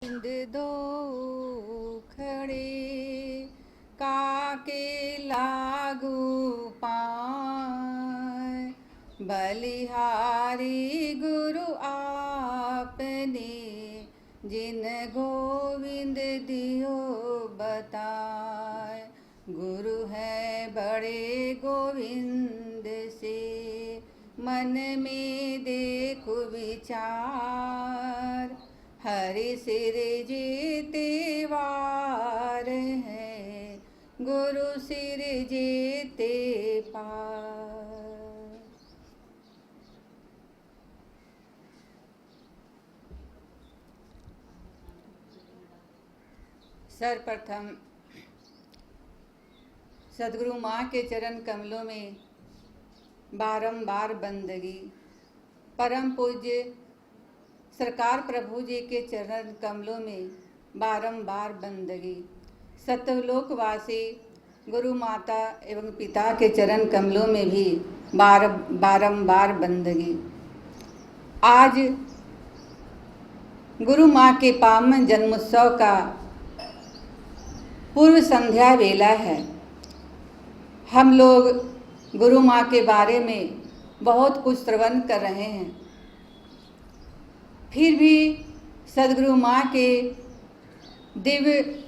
बिंद दो खड़े काके लागू पाए, बलिहारी गुरु आपने जिन गोविंद दियो बताए। गुरु है बड़े गोविंद से मन में देखो विचार, हरि सिर जीते वार है, गुरु सिर जीते पार। सर्वप्रथम सदगुरु माँ के चरण कमलों में बारंबार बंदगी, परम पूज्य सरकार प्रभु जी के चरण कमलों में बारंबार बंदगी, सतलोकवासी गुरु माता एवं पिता के चरण कमलों में भी बारंबार बंदगी। आज गुरु माँ के पावन जन्मोत्सव का पूर्व संध्या वेला है। हम लोग गुरु माँ के बारे में बहुत कुछ श्रवण कर रहे हैं, फिर भी सदगुरु माँ के दिव्य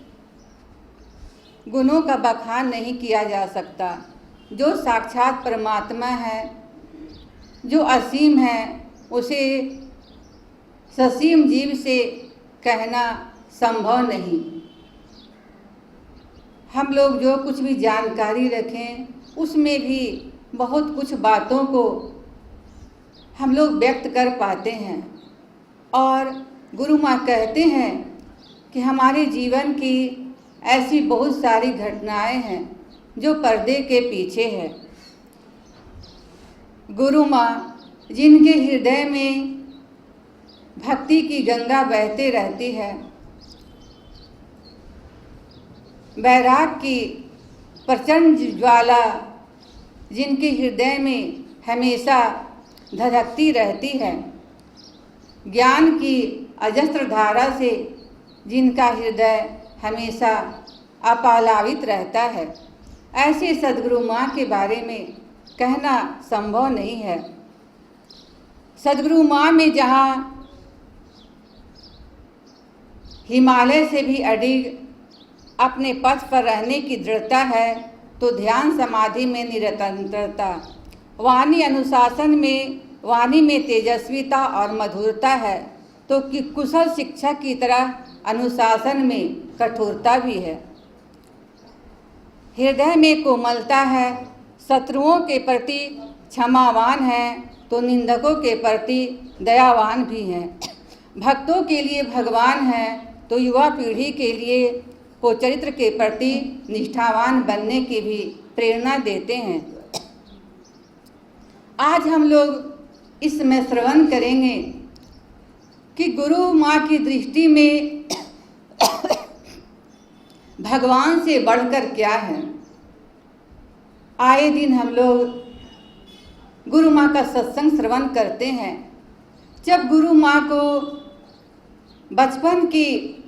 गुणों का बखान नहीं किया जा सकता। जो साक्षात परमात्मा है, जो असीम है, उसे ससीम जीव से कहना संभव नहीं। हम लोग जो कुछ भी जानकारी रखें, उसमें भी बहुत कुछ बातों को हम लोग व्यक्त कर पाते हैं। और गुरु माँ कहते हैं कि हमारे जीवन की ऐसी बहुत सारी घटनाएं हैं जो पर्दे के पीछे है। गुरु माँ जिनके हृदय में भक्ति की गंगा बहते रहती है, वैराग की प्रचंड ज्वाला जिनके हृदय में हमेशा धधकती रहती है, ज्ञान की अजस्त्र धारा से जिनका हृदय हमेशा अपालावित रहता है, ऐसे सदगुरु माँ के बारे में कहना संभव नहीं है। सदगुरु माँ में जहाँ हिमालय से भी अडिग अपने पथ पर रहने की दृढ़ता है, तो ध्यान समाधि में निरंतरता, वाणी अनुशासन में, वाणी में तेजस्विता और मधुरता है, तो कि कुशल शिक्षक की तरह अनुशासन में कठोरता भी है। हृदय में कोमलता है, शत्रुओं के प्रति क्षमावान है, तो निंदकों के प्रति दयावान भी है। भक्तों के लिए भगवान है, तो युवा पीढ़ी के लिए को चरित्र के प्रति निष्ठावान बनने की भी प्रेरणा देते हैं। आज हम लोग इसमें श्रवण करेंगे कि गुरु माँ की दृष्टि में भगवान से बढ़कर क्या है। आए दिन हम लोग गुरु माँ का सत्संग श्रवण करते हैं। जब गुरु माँ को बचपन की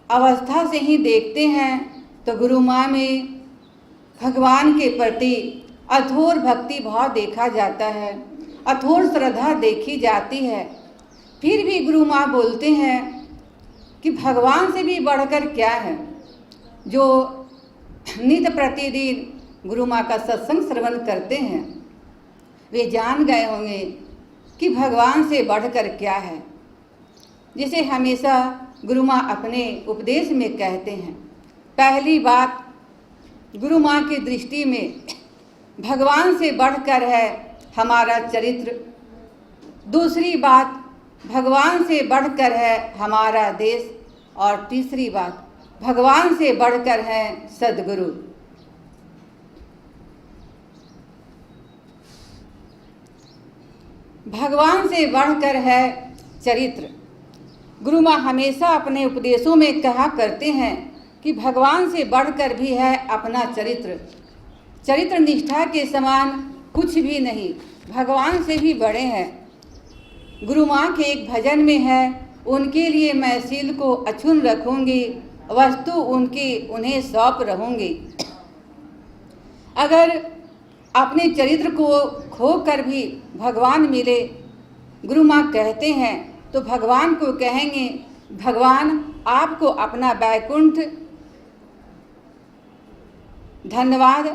अवस्था से ही देखते हैं, तो गुरु माँ में भगवान के प्रति अथोर भक्ति भाव देखा जाता है, अथोर श्रद्धा देखी जाती है। फिर भी गुरु माँ बोलते हैं कि भगवान से भी बढ़कर क्या है। जो नित्य प्रतिदिन गुरु माँ का सत्संग श्रवण करते हैं, वे जान गए होंगे कि भगवान से बढ़कर क्या है। जिसे हमेशा गुरु माँ अपने उपदेश में कहते हैं, पहली बात गुरु माँ की दृष्टि में भगवान से बढ़कर है हमारा चरित्र। दूसरी बात भगवान से बढ़कर है हमारा देश। और तीसरी बात भगवान से बढ़कर है सद्गुरु। भगवान से बढ़कर है चरित्र। गुरु माँ हमेशा अपने उपदेशों में कहा करते हैं कि भगवान से बढ़कर भी है अपना चरित्र। चरित्र निष्ठा के समान कुछ भी नहीं, भगवान से भी बड़े हैं। गुरु माँ के एक भजन में है, उनके लिए मैं शील को अछून रखूंगी, वस्तु उनकी उन्हें सौंप रहूंगी। अगर अपने चरित्र को खोकर भी भगवान मिले, गुरु माँ कहते हैं, तो भगवान को कहेंगे, भगवान आपको अपना वैकुंठ, धन्यवाद,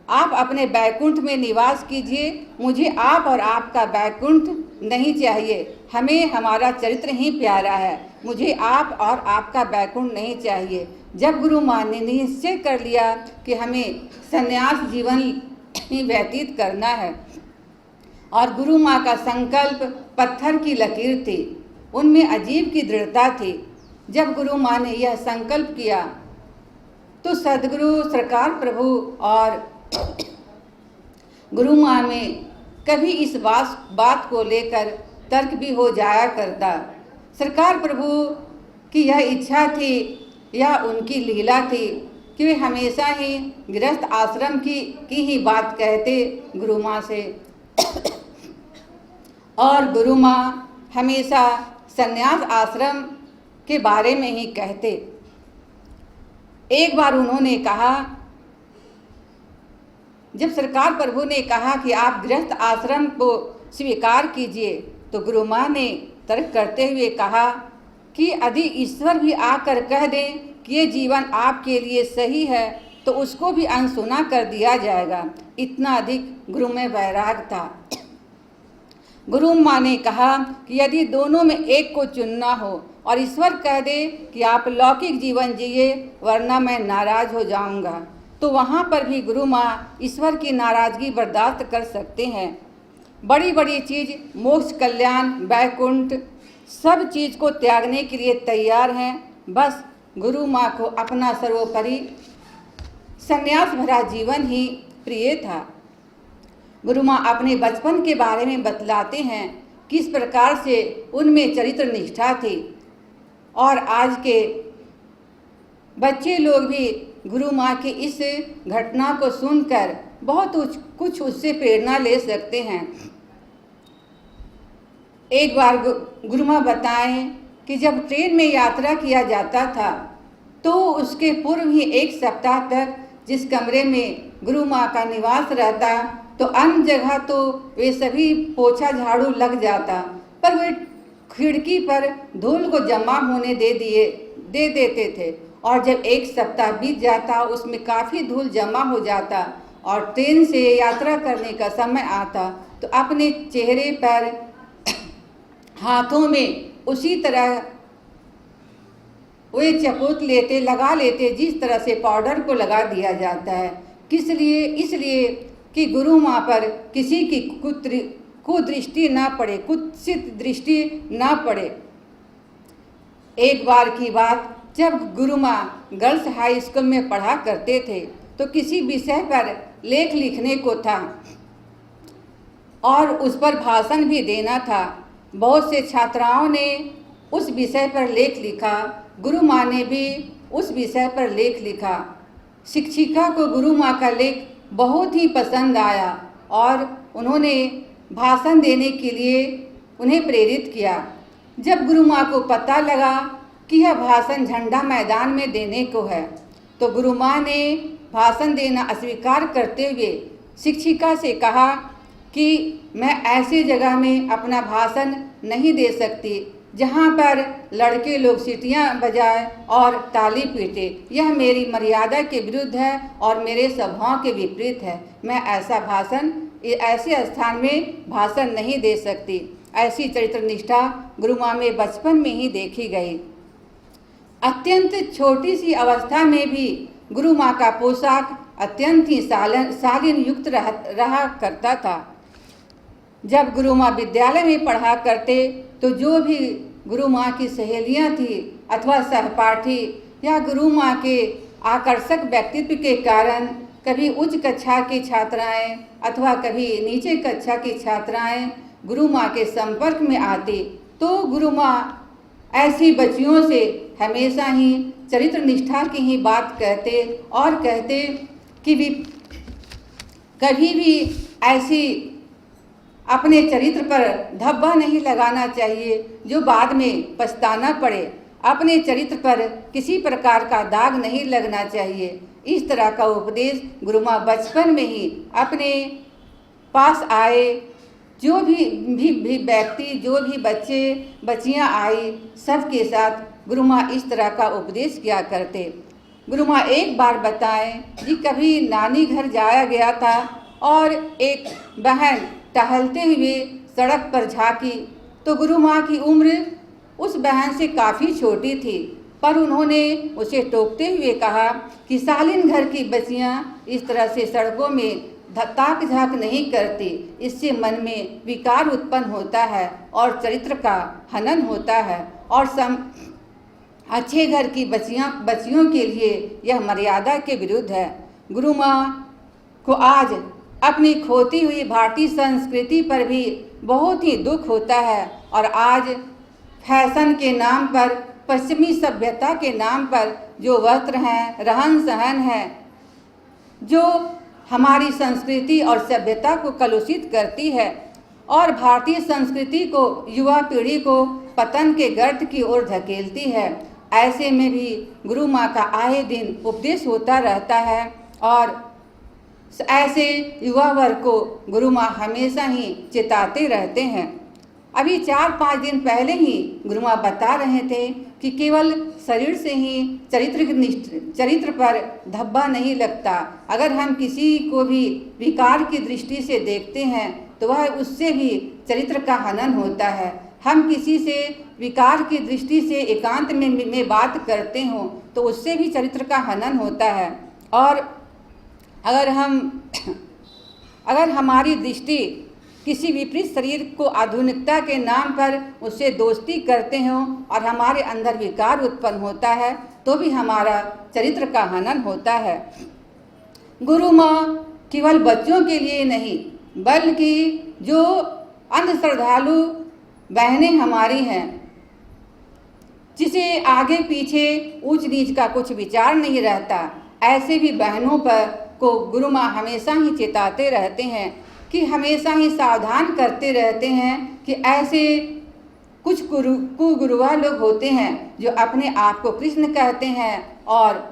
आप अपने वैकुंठ में निवास कीजिए, मुझे आप और आपका वैकुंठ नहीं चाहिए, हमें हमारा चरित्र ही प्यारा है, मुझे आप और आपका वैकुंठ नहीं चाहिए। जब गुरु माँ ने निश्चय कर लिया कि हमें संन्यास जीवन ही व्यतीत करना है, और गुरु माँ का संकल्प पत्थर की लकीर थी, उनमें अजीब की दृढ़ता थी। जब गुरु माँ ने यह संकल्प किया तो सद्गुरु सरकार प्रभु और गुरु माँ में कभी इस बात को लेकर तर्क भी हो जाया करता। सरकार प्रभु की यह इच्छा थी या उनकी लीला थी कि वे हमेशा ही गृहस्थ आश्रम की ही बात कहते गुरु माँ से, और गुरु माँ हमेशा संन्यास आश्रम के बारे में ही कहते। एक बार उन्होंने कहा, जब सरकार प्रभु ने कहा कि आप गृहस्थ आश्रम को स्वीकार कीजिए, तो गुरु माँ ने तर्क करते हुए कहा कि यदि ईश्वर भी आकर कह दें कि ये जीवन आपके लिए सही है, तो उसको भी अनसुना कर दिया जाएगा। इतना अधिक गुरु में वैराग था। गुरु माँ ने कहा कि यदि दोनों में एक को चुनना हो और ईश्वर कह दे कि आप लौकिक जीवन जिए, वरना मैं नाराज हो जाऊंगा, तो वहाँ पर भी गुरु माँ ईश्वर की नाराज़गी बर्दाश्त कर सकते हैं। बड़ी बड़ी चीज़, मोक्ष, कल्याण, वैकुंठ, सब चीज़ को त्यागने के लिए तैयार हैं। बस गुरु माँ को अपना सर्वोपरि संन्यास भरा जीवन ही प्रिय था। गुरु माँ अपने बचपन के बारे में बतलाते हैं, किस प्रकार से उनमें चरित्र निष्ठा थी, और आज के बच्चे लोग भी गुरु माँ की इस घटना को सुनकर बहुत कुछ उससे प्रेरणा ले सकते हैं। एक बार गुरु माँ बताएं कि जब ट्रेन में यात्रा किया जाता था, तो उसके पूर्व ही एक सप्ताह तक जिस कमरे में गुरु माँ का निवास रहता, तो अन्य जगह तो वे सभी पोछा झाड़ू लग जाता, पर वे खिड़की पर धूल को जमा होने दे देते थे, और जब एक सप्ताह बीत जाता, उसमें काफ़ी धूल जमा हो जाता और ट्रेन से यात्रा करने का समय आता, तो अपने चेहरे पर, हाथों में उसी तरह वे चपोत लगा लेते जिस तरह से पाउडर को लगा दिया जाता है। किस लिए? इसलिए कि गुरु माँ पर किसी की कुदृष्टि ना पड़े, कुत्सित दृष्टि ना पड़े। एक बार की बात, जब गुरु माँ गर्ल्स हाई स्कूल में पढ़ा करते थे, तो किसी विषय पर लेख लिखने को था और उस पर भाषण भी देना था। बहुत से छात्राओं ने उस विषय पर लेख लिखा, गुरु माँ ने भी उस विषय पर लेख लिखा। शिक्षिका को गुरु माँ का लेख बहुत ही पसंद आया और उन्होंने भाषण देने के लिए उन्हें प्रेरित किया। जब गुरु माँ को पता लगा कि यह भाषण झंडा मैदान में देने को है, तो गुरु माँ ने भाषण देना अस्वीकार करते हुए शिक्षिका से कहा कि मैं ऐसी जगह में अपना भाषण नहीं दे सकती जहाँ पर लड़के लोग सीटियाँ बजाए और ताली पीटे। यह मेरी मर्यादा के विरुद्ध है और मेरे स्वभाव के विपरीत है। मैं ऐसे स्थान में भाषण नहीं दे सकती। ऐसी चरित्र निष्ठा गुरु माँ में बचपन में ही देखी गई। अत्यंत छोटी सी अवस्था में भी गुरु माँ का पोशाक अत्यंत ही शालीन युक्त रहा करता था। जब गुरु माँ विद्यालय में पढ़ा करते, तो जो भी गुरु माँ की सहेलियाँ थी अथवा सहपाठी या गुरु माँ के आकर्षक व्यक्तित्व के कारण कभी उच्च कक्षा की छात्राएं अथवा कभी नीचे कक्षा की छात्राएं गुरु माँ के संपर्क में आती, तो गुरु माँ ऐसी बच्चियों से हमेशा ही चरित्र निष्ठा की ही बात कहते और कहते कि भी कभी भी ऐसी अपने चरित्र पर धब्बा नहीं लगाना चाहिए जो बाद में पछताना पड़े। अपने चरित्र पर किसी प्रकार का दाग नहीं लगना चाहिए। इस तरह का उपदेश गुरु माँ बचपन में ही अपने पास आए जो भी व्यक्ति, जो भी बच्चे बच्चियाँ आई, सबके साथ गुरु माँ इस तरह का उपदेश किया करते। गुरु माँ एक बार बताएं कि कभी नानी घर जाया गया था और एक बहन टहलते हुए सड़क पर झांकी तो गुरु माँ की उम्र उस बहन से काफ़ी छोटी थी, पर उन्होंने उसे टोकते हुए कहा कि सालिन घर की बच्चियाँ इस तरह से सड़कों में ताक झाँक नहीं करती, इससे मन में विकार उत्पन्न होता है और चरित्र का हनन होता है और अच्छे घर की बच्चियों के लिए यह मर्यादा के विरुद्ध है। गुरु माँ को आज अपनी खोती हुई भारतीय संस्कृति पर भी बहुत ही दुख होता है और आज फैशन के नाम पर, पश्चिमी सभ्यता के नाम पर जो वस्त्र हैं, रहन सहन है, जो हमारी संस्कृति और सभ्यता को कलुषित करती है और भारतीय संस्कृति को, युवा पीढ़ी को पतन के गर्त की ओर धकेलती है। ऐसे में भी गुरु माँ का आए दिन उपदेश होता रहता है और ऐसे युवा वर्ग को गुरु माँ हमेशा ही चेताते रहते हैं। अभी 4-5 दिन पहले ही गुरु माँ बता रहे थे कि केवल शरीर से ही चरित्र पर धब्बा नहीं लगता। अगर हम किसी को भी विकार की दृष्टि से देखते हैं तो वह उससे भी चरित्र का हनन होता है। हम किसी से विकार की दृष्टि से एकांत में बात करते हों तो उससे भी चरित्र का हनन होता है। और अगर हमारी दृष्टि किसी विपरीत शरीर को आधुनिकता के नाम पर उससे दोस्ती करते हों और हमारे अंदर विकार उत्पन्न होता है तो भी हमारा चरित्र का हनन होता है। गुरु माँ केवल बच्चों के लिए नहीं बल्कि जो अंधश्रद्धालु बहनें हमारी हैं, जिसे आगे पीछे ऊंच नीच का कुछ विचार नहीं रहता, ऐसे भी बहनों पर को गुरु माँ हमेशा ही चेताते रहते हैं कि हमेशा ही सावधान करते रहते हैं कि ऐसे कुछ कुगुरुआ लोग होते हैं जो अपने आप को कृष्ण कहते हैं और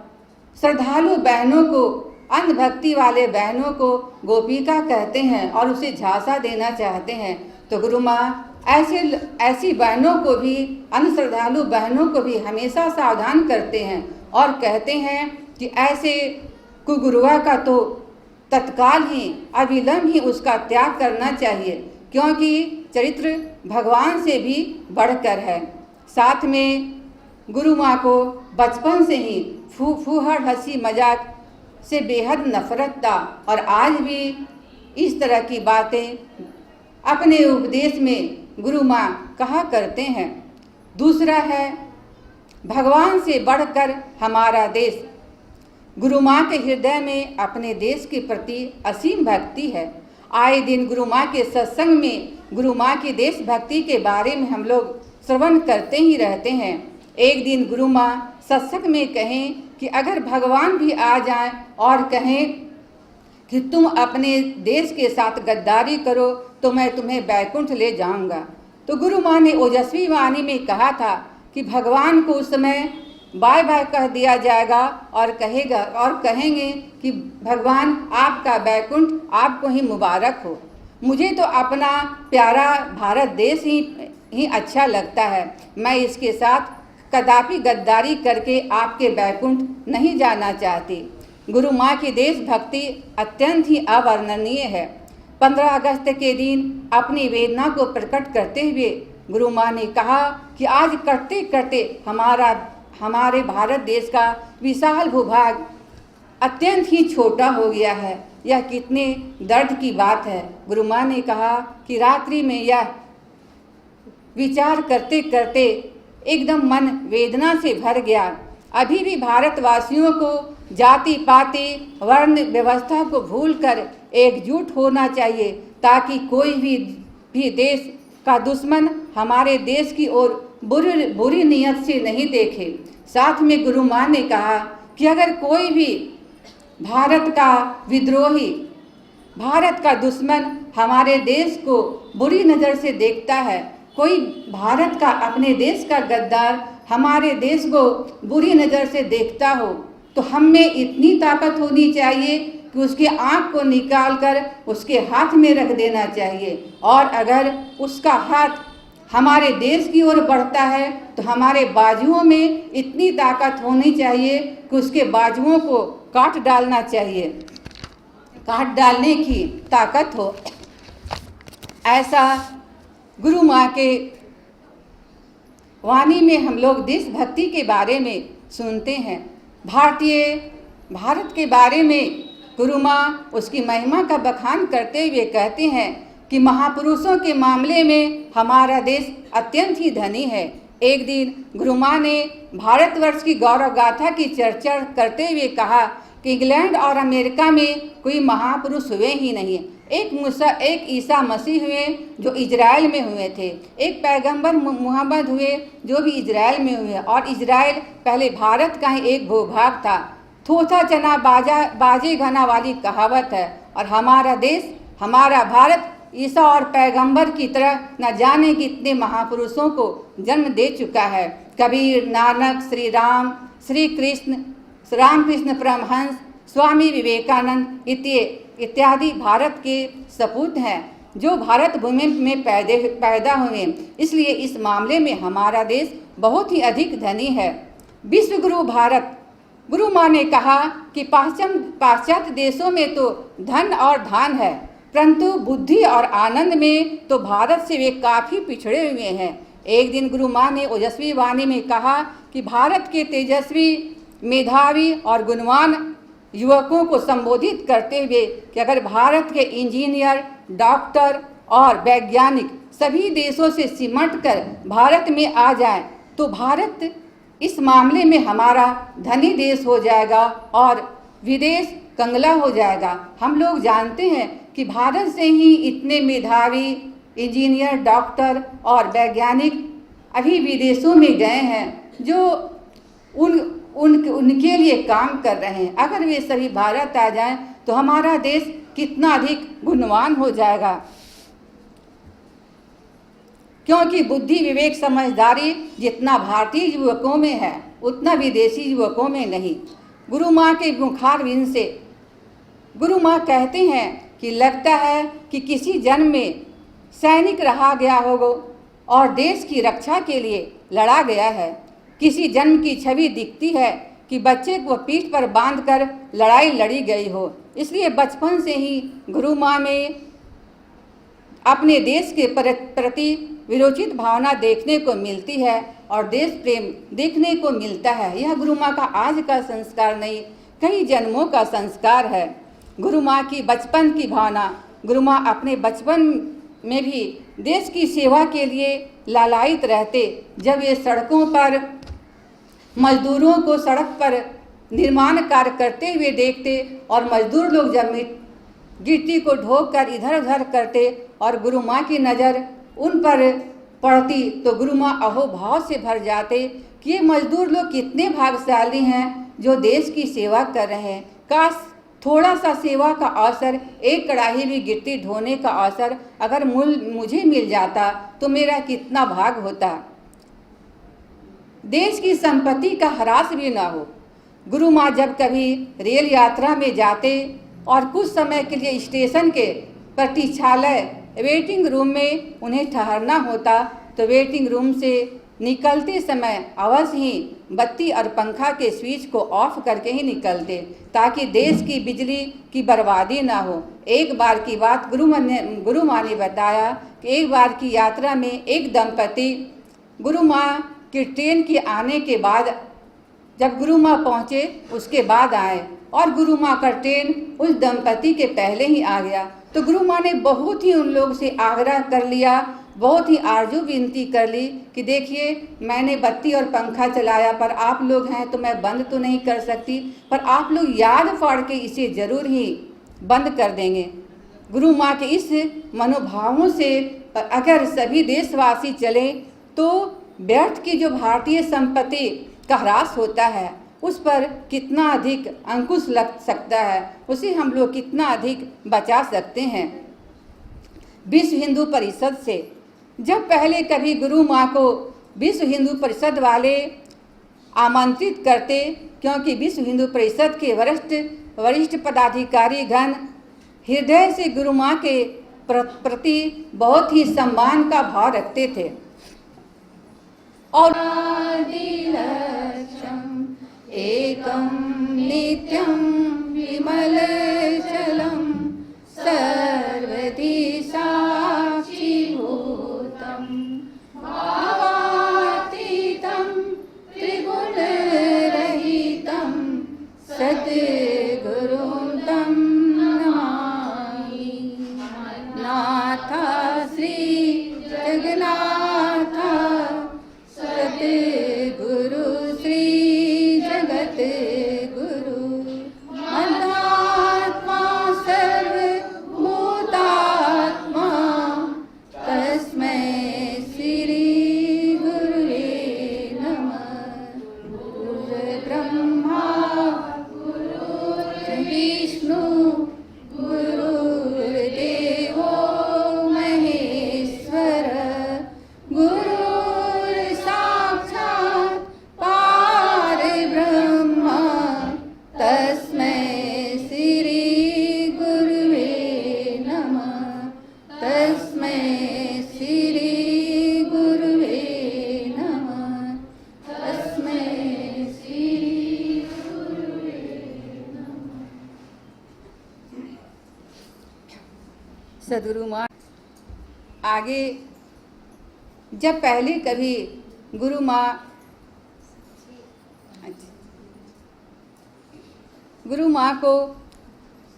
श्रद्धालु बहनों को, अंधभक्ति वाले बहनों को गोपिका कहते हैं और उसे झांसा देना चाहते हैं। तो गुरु माँ ऐसी बहनों को भी, अनश्रद्धालु बहनों को भी हमेशा सावधान करते हैं और कहते हैं कि ऐसे कुगुरुआ का तो तत्काल ही, अविलंब ही उसका त्याग करना चाहिए, क्योंकि चरित्र भगवान से भी बढ़कर है। साथ में गुरु माँ को बचपन से ही फूहड़ हंसी मजाक से बेहद नफरत था और आज भी इस तरह की बातें अपने उपदेश में गुरु माँ कहा करते हैं। दूसरा है भगवान से बढ़कर हमारा देश। गुरु माँ के हृदय में अपने देश के प्रति असीम भक्ति है। आए दिन गुरु माँ के सत्संग में गुरु माँ की देशभक्ति के बारे में हम लोग श्रवण करते ही रहते हैं। एक दिन गुरु माँ सत्संग में कहें कि अगर भगवान भी आ जाएं और कहें कि तुम अपने देश के साथ गद्दारी करो तो मैं तुम्हें बैकुंठ ले जाऊंगा, तो गुरु माँ ने ओजस्वी वाणी में कहा था कि भगवान को उस समय बाय बाय कह दिया जाएगा और कहेंगे कि भगवान आपका बैकुंठ आपको ही मुबारक हो। मुझे तो अपना प्यारा भारत देश ही अच्छा लगता है। मैं इसके साथ कदापि गद्दारी करके आपके बैकुंठ नहीं जाना चाहती। गुरु माँ की देशभक्ति अत्यंत ही अवर्णनीय है। 15 अगस्त के दिन अपनी वेदना को प्रकट करते हुए गुरु माँ ने कहा कि आज करते करते हमारे भारत देश का विशाल भूभाग अत्यंत ही छोटा हो गया है। यह कितने दर्द की बात है। गुरु माँ ने कहा कि रात्रि में यह विचार करते करते एकदम मन वेदना से भर गया। अभी भी भारतवासियों को जाति पाति वर्ण व्यवस्था को भूलकर एकजुट होना चाहिए ताकि कोई भी देश का दुश्मन हमारे देश की ओर बुरी नीयत से नहीं देखे। साथ में गुरु माँ ने कहा कि अगर कोई भी भारत का विद्रोही, भारत का दुश्मन हमारे देश को बुरी नज़र से देखता है, कोई भारत का, अपने देश का गद्दार हमारे देश को बुरी नज़र से देखता हो, तो हम में इतनी ताकत होनी चाहिए कि उसके आँख को निकाल कर उसके हाथ में रख देना चाहिए। और अगर उसका हाथ हमारे देश की ओर बढ़ता है तो हमारे बाजुओं में इतनी ताकत होनी चाहिए कि उसके बाजुओं को काट डालना चाहिए, काट डालने की ताकत हो। ऐसा गुरु माँ के वाणी में हम लोग देशभक्ति के बारे में सुनते हैं। भारत के बारे में गुरु माँ उसकी महिमा का बखान करते हुए कहते हैं कि महापुरुषों के मामले में हमारा देश अत्यंत ही धनी है। एक दिन गुरु माँ ने भारतवर्ष की गौरव गाथा की चर्चा करते हुए कहा कि इंग्लैंड और अमेरिका में कोई महापुरुष हुए ही नहीं। एक ईसा मसीह हुए जो इजराइल में हुए थे, एक पैगंबर मुहम्मद हुए जो भी इजराइल में हुए, और इजराइल पहले भारत का ही एक भूभाग था। थोथा चना बाजे घना वाली कहावत है। और हमारा देश, हमारा भारत ईसा और पैगंबर की तरह न जाने कितने महापुरुषों को जन्म दे चुका है। कबीर, नानक, श्री राम, श्री कृष्ण, रामकृष्ण परमहंस, स्वामी विवेकानंद इत्यादि भारत के सपूत हैं जो भारत भूमि में पैदा हुए। इसलिए इस मामले में हमारा देश बहुत ही अधिक धनी है। विश्व गुरु भारत, गुरु माँ ने कहा कि पाश्चात्य देशों में तो धन और धान है, परंतु बुद्धि और आनंद में तो भारत से वे काफ़ी पिछड़े हुए हैं। एक दिन गुरु माँ ने ओजस्वी वाणी में कहा कि भारत के तेजस्वी, मेधावी और गुणवान युवकों को संबोधित करते हुए कि अगर भारत के इंजीनियर, डॉक्टर और वैज्ञानिक सभी देशों से सिमट कर भारत में आ जाएं, तो भारत इस मामले में हमारा धनी देश हो जाएगा और विदेश कंगला हो जाएगा। हम लोग जानते हैं कि भारत से ही इतने मेधावी इंजीनियर, डॉक्टर और वैज्ञानिक अभी विदेशों में गए हैं जो उनके लिए काम कर रहे हैं। अगर वे सभी भारत आ जाएं तो हमारा देश कितना अधिक गुणवान हो जाएगा, क्योंकि बुद्धि, विवेक, समझदारी जितना भारतीय युवकों में है उतना विदेशी युवकों में नहीं। गुरु माँ के मुखारविंद से गुरु माँ कहते हैं कि लगता है कि किसी जन्म में सैनिक रहा गया होगा और देश की रक्षा के लिए लड़ा गया है। किसी जन्म की छवि दिखती है कि बच्चे को पीठ पर बांधकर लड़ाई लड़ी गई हो। इसलिए बचपन से ही गुरु माँ में अपने देश के प्रति विरोचित भावना देखने को मिलती है और देश प्रेम देखने को मिलता है। यह गुरु माँ का आज का संस्कार नहीं, कई जन्मों का संस्कार है। गुरु माँ की बचपन की भावना, गुरु माँ अपने बचपन में भी देश की सेवा के लिए लालायित रहते। जब ये सड़कों पर मजदूरों को सड़क पर निर्माण कार्य करते हुए देखते और मजदूर लोग जब गिट्टी को ढोक कर इधर उधर करते और गुरु माँ की नज़र उन पर पड़ती तो गुरु माँ अहोभाव से भर जाते कि ये मजदूर लोग कितने भाग्यशाली हैं जो देश की सेवा कर रहे हैं। काश थोड़ा सा सेवा का अवसर, एक कड़ाही भी गिट्टी ढोने का अवसर अगर मुझे मिल जाता तो मेरा कितना भाग होता। देश की संपत्ति का ह्रास भी ना हो। गुरु माँ जब कभी रेल यात्रा में जाते और कुछ समय के लिए स्टेशन के प्रतीक्षालय वेटिंग रूम में उन्हें ठहरना होता तो वेटिंग रूम से निकलते समय अवश्य ही बत्ती और पंखा के स्विच को ऑफ करके ही निकलते ताकि देश की बिजली की बर्बादी ना हो। एक बार की बात गुरु माँ ने बताया कि एक बार की यात्रा में एक दंपति गुरु माँ की ट्रेन के आने के बाद जब गुरु माँ पहुँचे उसके बाद आए और गुरु माँ का ट्रेन उस दंपति के पहले ही आ गया तो गुरु माँ ने बहुत ही उन लोग से आग्रह कर लिया, बहुत ही आरजू विनती कर ली कि देखिए मैंने बत्ती और पंखा चलाया पर आप लोग हैं तो मैं बंद तो नहीं कर सकती, पर आप लोग याद फाड़ के इसे ज़रूर ही बंद कर देंगे। गुरु माँ के इस मनोभावों से अगर सभी देशवासी चलें तो व्यर्थ की जो भारतीय संपत्ति का ह्रास होता है उस पर कितना अधिक अंकुश लग सकता है, उसे हम लोग कितना अधिक बचा सकते हैं। विश्व हिंदू परिषद से। जब पहले कभी गुरु माँ को विश्व हिंदू परिषद वाले आमंत्रित करते, क्योंकि विश्व हिंदू परिषद के वरिष्ठ पदाधिकारी गण हृदय से गुरु माँ के प्रति बहुत ही सम्मान का भाव रखते थे। और एकं नित्यं विमलचलं सर्वदी साक्षीभूतं भावातीतं त्रिगुणरहितं सद्गुरुं तं नमामि। नाथ श्री जगन्नाथ सद्गुरु श्री जगत गुरु मदात्मा सर्वभूतात्मा तस्मै श्री गुरुवे नमः। गुरुर्ब्रह्मा गुरुर्विष्णु गुरुर्देवो महेश्वर गुरुर्साक्षात् परब्रह्म तस्मै श्री गुरुवे नमः। तस्मै श्री गुरुवे नमः। तस्मै श्री गुरुवे नमः। सद्गुरु माँ आगे, जब पहले कभी गुरु माँ को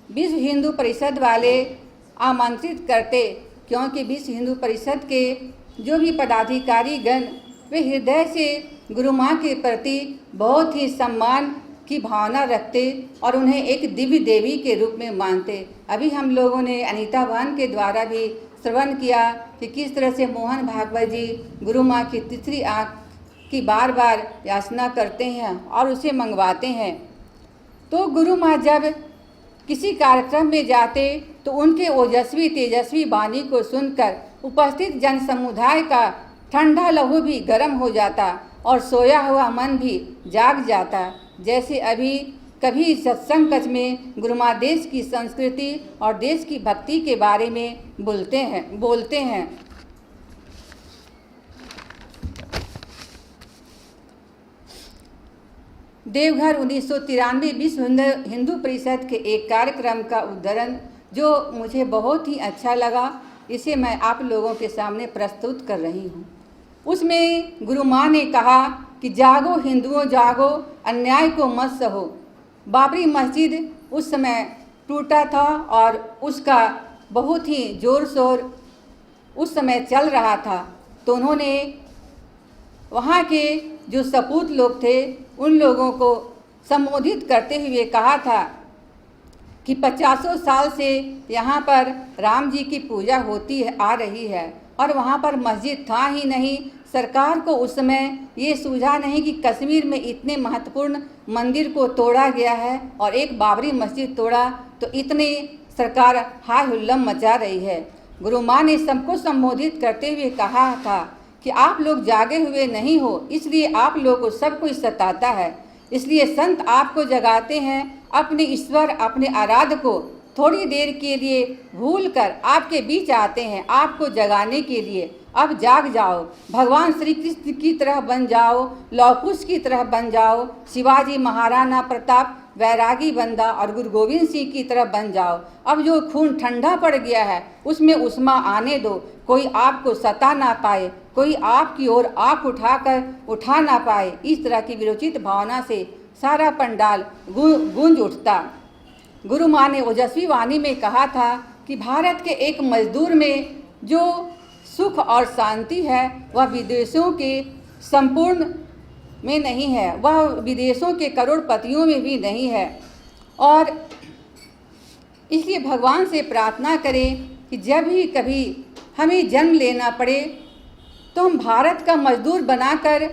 विश्व हिंदू परिषद वाले आमंत्रित करते, क्योंकि विश्व हिंदू परिषद के जो भी पदाधिकारी गण वे हृदय से गुरु माँ के प्रति बहुत ही सम्मान की भावना रखते और उन्हें एक दिव्य देवी के रूप में मानते। अभी हम लोगों ने अनीता बहन के द्वारा भी श्रवण किया कि किस तरह से मोहन भागवत जी गुरु माँ की तीसरी आँख की बार बार याचना करते हैं और उसे मंगवाते हैं। तो गुरु माँ जब किसी कार्यक्रम में जाते तो उनके ओजस्वी तेजस्वी वाणी को सुनकर उपस्थित जन समुदाय का ठंडा लहू भी गर्म हो जाता और सोया हुआ मन भी जाग जाता। जैसे अभी कभी सत्संग कक्ष में गुरु माँ देश की संस्कृति और देश की भक्ति के बारे में बोलते हैं। देवघर 1993 विश्व हिंदू परिषद के एक कार्यक्रम का उद्धरण जो मुझे बहुत ही अच्छा लगा, इसे मैं आप लोगों के सामने प्रस्तुत कर रही हूँ। उसमें गुरु माँ ने कहा कि जागो हिंदुओं जागो, अन्याय को मत सहो। बाबरी मस्जिद उस समय टूटा था और उसका बहुत ही ज़ोर शोर उस समय चल रहा था। तो उन्होंने वहाँ के जो सपूत लोग थे उन लोगों को संबोधित करते हुए कहा था कि 50 साल से यहाँ पर राम जी की पूजा होती है आ रही है और वहाँ पर मस्जिद था ही नहीं। सरकार को उस समय ये सूझा नहीं कि कश्मीर में इतने महत्वपूर्ण मंदिर को तोड़ा गया है और एक बाबरी मस्जिद तोड़ा तो इतने सरकार हाय हुल्लम मचा रही है। गुरु माँ ने सबको संबोधित करते हुए कहा था कि आप लोग जागे हुए नहीं हो, इसलिए आप लोगों को सब कुछ सताता है। इसलिए संत आपको जगाते हैं, अपने ईश्वर अपने आराध्य को थोड़ी देर के लिए भूलकर आपके बीच आते हैं आपको जगाने के लिए। अब जाग जाओ, भगवान श्री कृष्ण की तरह बन जाओ, लौकुश की तरह बन जाओ, शिवाजी महाराणा प्रताप वैरागी बंदा और गुरु गोविंद सिंह की तरह बन जाओ। अब जो खून ठंडा पड़ गया है उसमें उष्मा आने दो, कोई आपको सता ना पाए, कोई आपकी ओर आँख उठा ना पाए। इस तरह की विरोचित भावना से सारा पंडाल गूंज उठता। गुरु माँ ने ओजस्वी वाणी में कहा था कि भारत के एक मजदूर में जो सुख और शांति है वह विदेशों के संपूर्ण में नहीं है, वह विदेशों के करोड़पतियों में भी नहीं है। और इसलिए भगवान से प्रार्थना करें कि जब भी कभी हमें जन्म लेना पड़े तो हम भारत का मजदूर बनाकर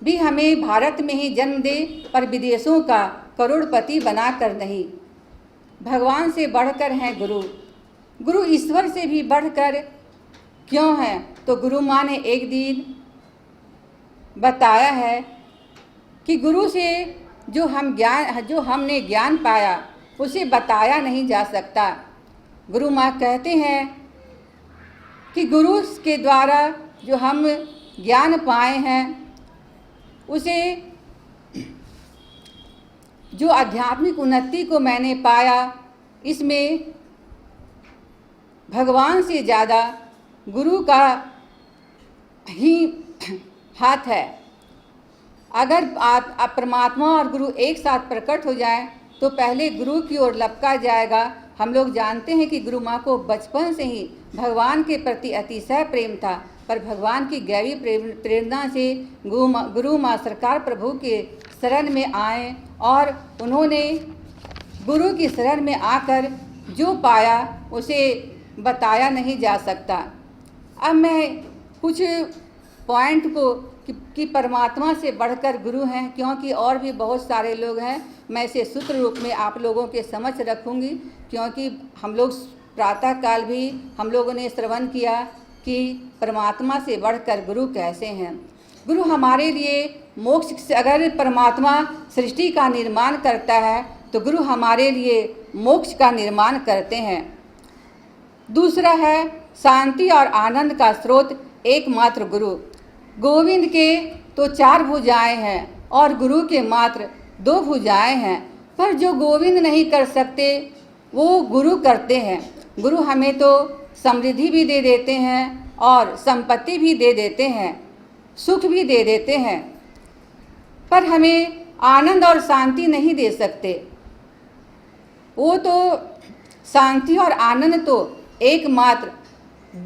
भी हमें भारत में ही जन्म दे, पर विदेशों का करोड़पति बनाकर नहीं। भगवान से बढ़कर हैं गुरु। गुरु ईश्वर से भी बढ़कर क्यों है? तो गुरु माँ ने एक दिन बताया है कि गुरु से जो हमने ज्ञान पाया उसे बताया नहीं जा सकता। गुरु माँ कहते हैं कि गुरु के द्वारा जो हम ज्ञान पाए हैं उसे, जो आध्यात्मिक उन्नति को मैंने पाया, इसमें भगवान से ज़्यादा गुरु का ही हाथ है। अगर परमात्मा और गुरु एक साथ प्रकट हो जाए तो पहले गुरु की ओर लपका जाएगा। हम लोग जानते हैं कि गुरु माँ को बचपन से ही भगवान के प्रति अतिशय प्रेम था, पर भगवान की गैवी प्रेरणा से गुरु माँ सरकार प्रभु के शरण में आए और उन्होंने गुरु की शरण में आकर जो पाया उसे बताया नहीं जा सकता। अब मैं कुछ पॉइंट को कि परमात्मा से बढ़कर गुरु हैं, क्योंकि और भी बहुत सारे लोग हैं, मैं इसे सूत्र रूप में आप लोगों के समक्ष रखूंगी, क्योंकि हम लोग प्रातःकाल भी हम लोगों ने श्रवण किया कि परमात्मा से बढ़कर गुरु कैसे हैं। गुरु हमारे लिए मोक्ष से, अगर परमात्मा सृष्टि का निर्माण करता है तो गुरु हमारे लिए मोक्ष का निर्माण करते हैं। दूसरा है शांति और आनंद का स्रोत एकमात्र गुरु। गोविंद के तो 4 भुजाएं हैं और गुरु के मात्र 2 भुजाएं हैं, पर जो गोविंद नहीं कर सकते वो गुरु करते हैं। गुरु हमें तो समृद्धि भी दे देते हैं और संपत्ति भी दे देते हैं, सुख भी दे देते हैं, पर हमें आनंद और शांति नहीं दे सकते। वो तो शांति और आनंद तो एकमात्र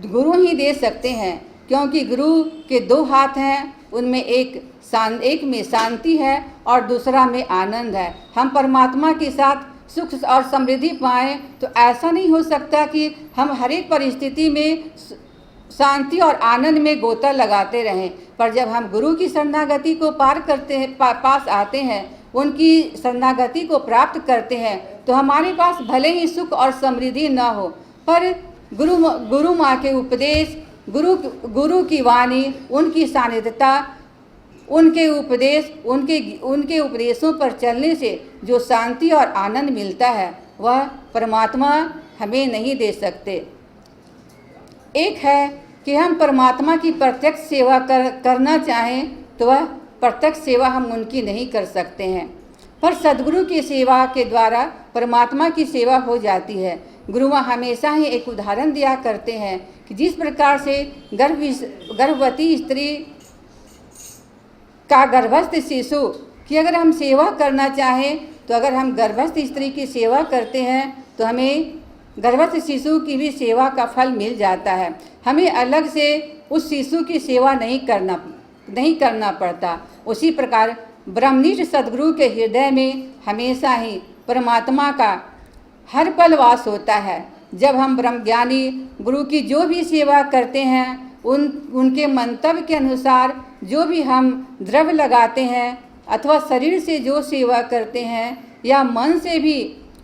गुरु ही दे सकते हैं, क्योंकि गुरु के 2 हाथ हैं, उनमें एक में शांति है और दूसरा में आनंद है। हम परमात्मा के साथ सुख और समृद्धि पाएं तो ऐसा नहीं हो सकता कि हम हर एक परिस्थिति में शांति और आनंद में गोता लगाते रहें, पर जब हम गुरु की शरणागति को पार करते हैं, पास आते हैं, उनकी शरणागति को प्राप्त करते हैं, तो हमारे पास भले ही सुख और समृद्धि न हो, पर गुरु माँ के उपदेश, गुरु की वाणी, उनकी सानिध्यता, उनके उपदेश, उनके उपदेशों पर चलने से जो शांति और आनंद मिलता है वह परमात्मा हमें नहीं दे सकते। एक है कि हम परमात्मा की प्रत्यक्ष सेवा करना चाहें तो वह प्रत्यक्ष सेवा हम उनकी नहीं कर सकते हैं, पर सद्गुरु की सेवा के द्वारा परमात्मा की सेवा हो जाती है। गुरु माँ हमेशा ही एक उदाहरण दिया करते हैं कि जिस प्रकार से गर्भवती स्त्री का गर्भस्थ शिशु की अगर हम सेवा करना चाहें, तो अगर हम गर्भस्थ स्त्री की सेवा करते हैं तो हमें गर्भस्थ शिशु की भी सेवा का फल मिल जाता है। हमें अलग से उस शिशु की सेवा नहीं करना पड़ता। उसी प्रकार ब्रह्मनिष्ठ सद्गुरु के हृदय में हमेशा ही परमात्मा का हर पल वास होता है। जब हम ब्रह्मज्ञानी गुरु की जो भी सेवा करते हैं, उनके मंतव्य के अनुसार जो भी हम द्रव्य लगाते हैं अथवा शरीर से जो सेवा करते हैं या मन से भी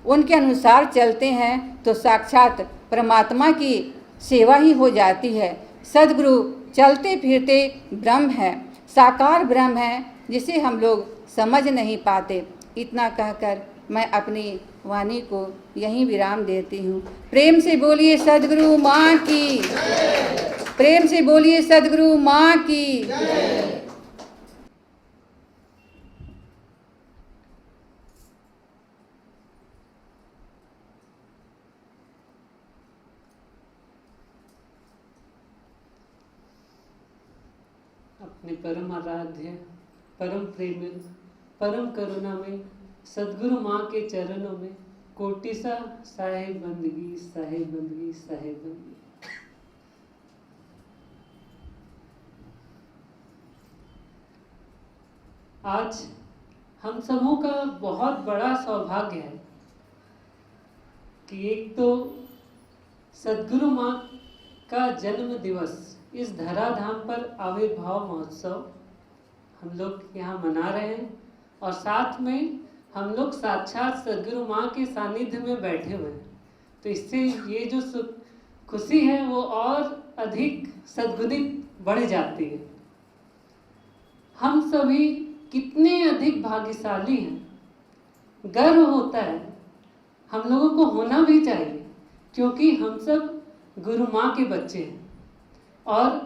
उनके अनुसार चलते हैं, तो साक्षात परमात्मा की सेवा ही हो जाती है। सद्गुरु चलते फिरते ब्रह्म है, साकार ब्रह्म है, जिसे हम लोग समझ नहीं पाते। इतना कहकर मैं अपनी वाणी को यहीं विराम देती हूँ। प्रेम से बोलिए सद्गुरु माँ की, प्रेम से बोलिए सद्गुरु माँ की। अपने परम आराध्य, परम प्रेमी, परम करुणा में सद्गुरु माँ के चरणों में कोटिसा साहेब बंदगी, साहेब बंदगी, साहेब बंदगी। आज हम सबों का बहुत बड़ा सौभाग्य है कि एक तो सद्गुरु माँ का जन्म दिवस, इस धराधाम पर आविर्भाव महोत्सव हम लोग यहाँ मना रहे हैं, और साथ में हम लोग साक्षात सद्गुरु माँ के सानिध्य में बैठे हुए हैं। तो इससे ये जो खुशी है वो और अधिक सद्गुणित बढ़ जाती है। हम सभी कितने अधिक भाग्यशाली हैं, गर्व होता है, हम लोगों को होना भी चाहिए, क्योंकि हम सब गुरु माँ के बच्चे हैं और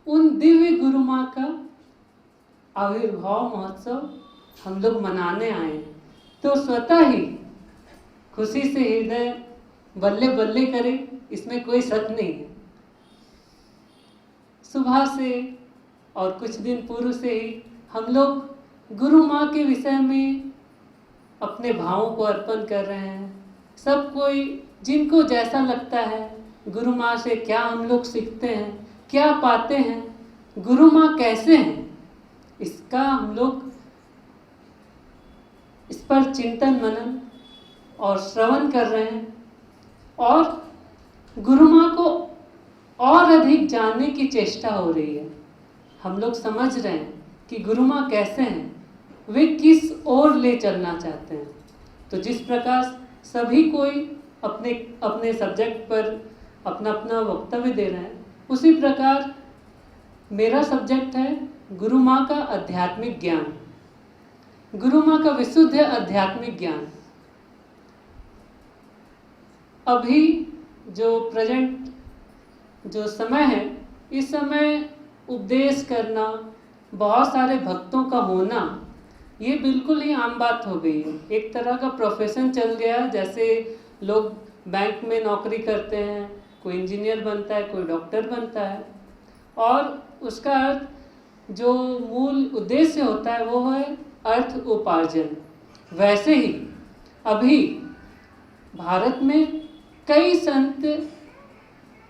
उन दिव्य गुरु माँ का आविर्भाव महोत्सव हम लोग मनाने आए हैं। तो स्वतः ही खुशी से हृदय बल्ले बल्ले करे, इसमें कोई शक नहीं है। सुबह से और कुछ दिन पूर्व से ही हम लोग गुरु माँ के विषय में अपने भावों को अर्पण कर रहे हैं। सब कोई जिनको जैसा लगता है, गुरु माँ से क्या हम लोग सीखते हैं, क्या पाते हैं, गुरु माँ कैसे हैं, इसका हम लोग इस पर चिंतन मनन और श्रवण कर रहे हैं और गुरु माँ को और अधिक जानने की चेष्टा हो रही है। हम लोग समझ रहे हैं कि गुरु माँ कैसे हैं, वे किस ओर ले चलना चाहते हैं। तो जिस प्रकार सभी कोई अपने अपने सब्जेक्ट पर अपना अपना वक्तव्य दे रहे हैं, उसी प्रकार मेरा सब्जेक्ट है गुरु माँ का आध्यात्मिक ज्ञान, गुरु माँ का विशुद्ध आध्यात्मिक ज्ञान। अभी जो प्रेजेंट जो समय है, इस समय उपदेश करना, बहुत सारे भक्तों का होना, ये बिल्कुल ही आम बात हो गई है। एक तरह का प्रोफेशन चल गया। जैसे लोग बैंक में नौकरी करते हैं, कोई इंजीनियर बनता है, कोई डॉक्टर बनता है, और उसका अर्थ जो मूल उद्देश्य होता है वो है अर्थ उपार्जन। वैसे ही अभी भारत में कई संत,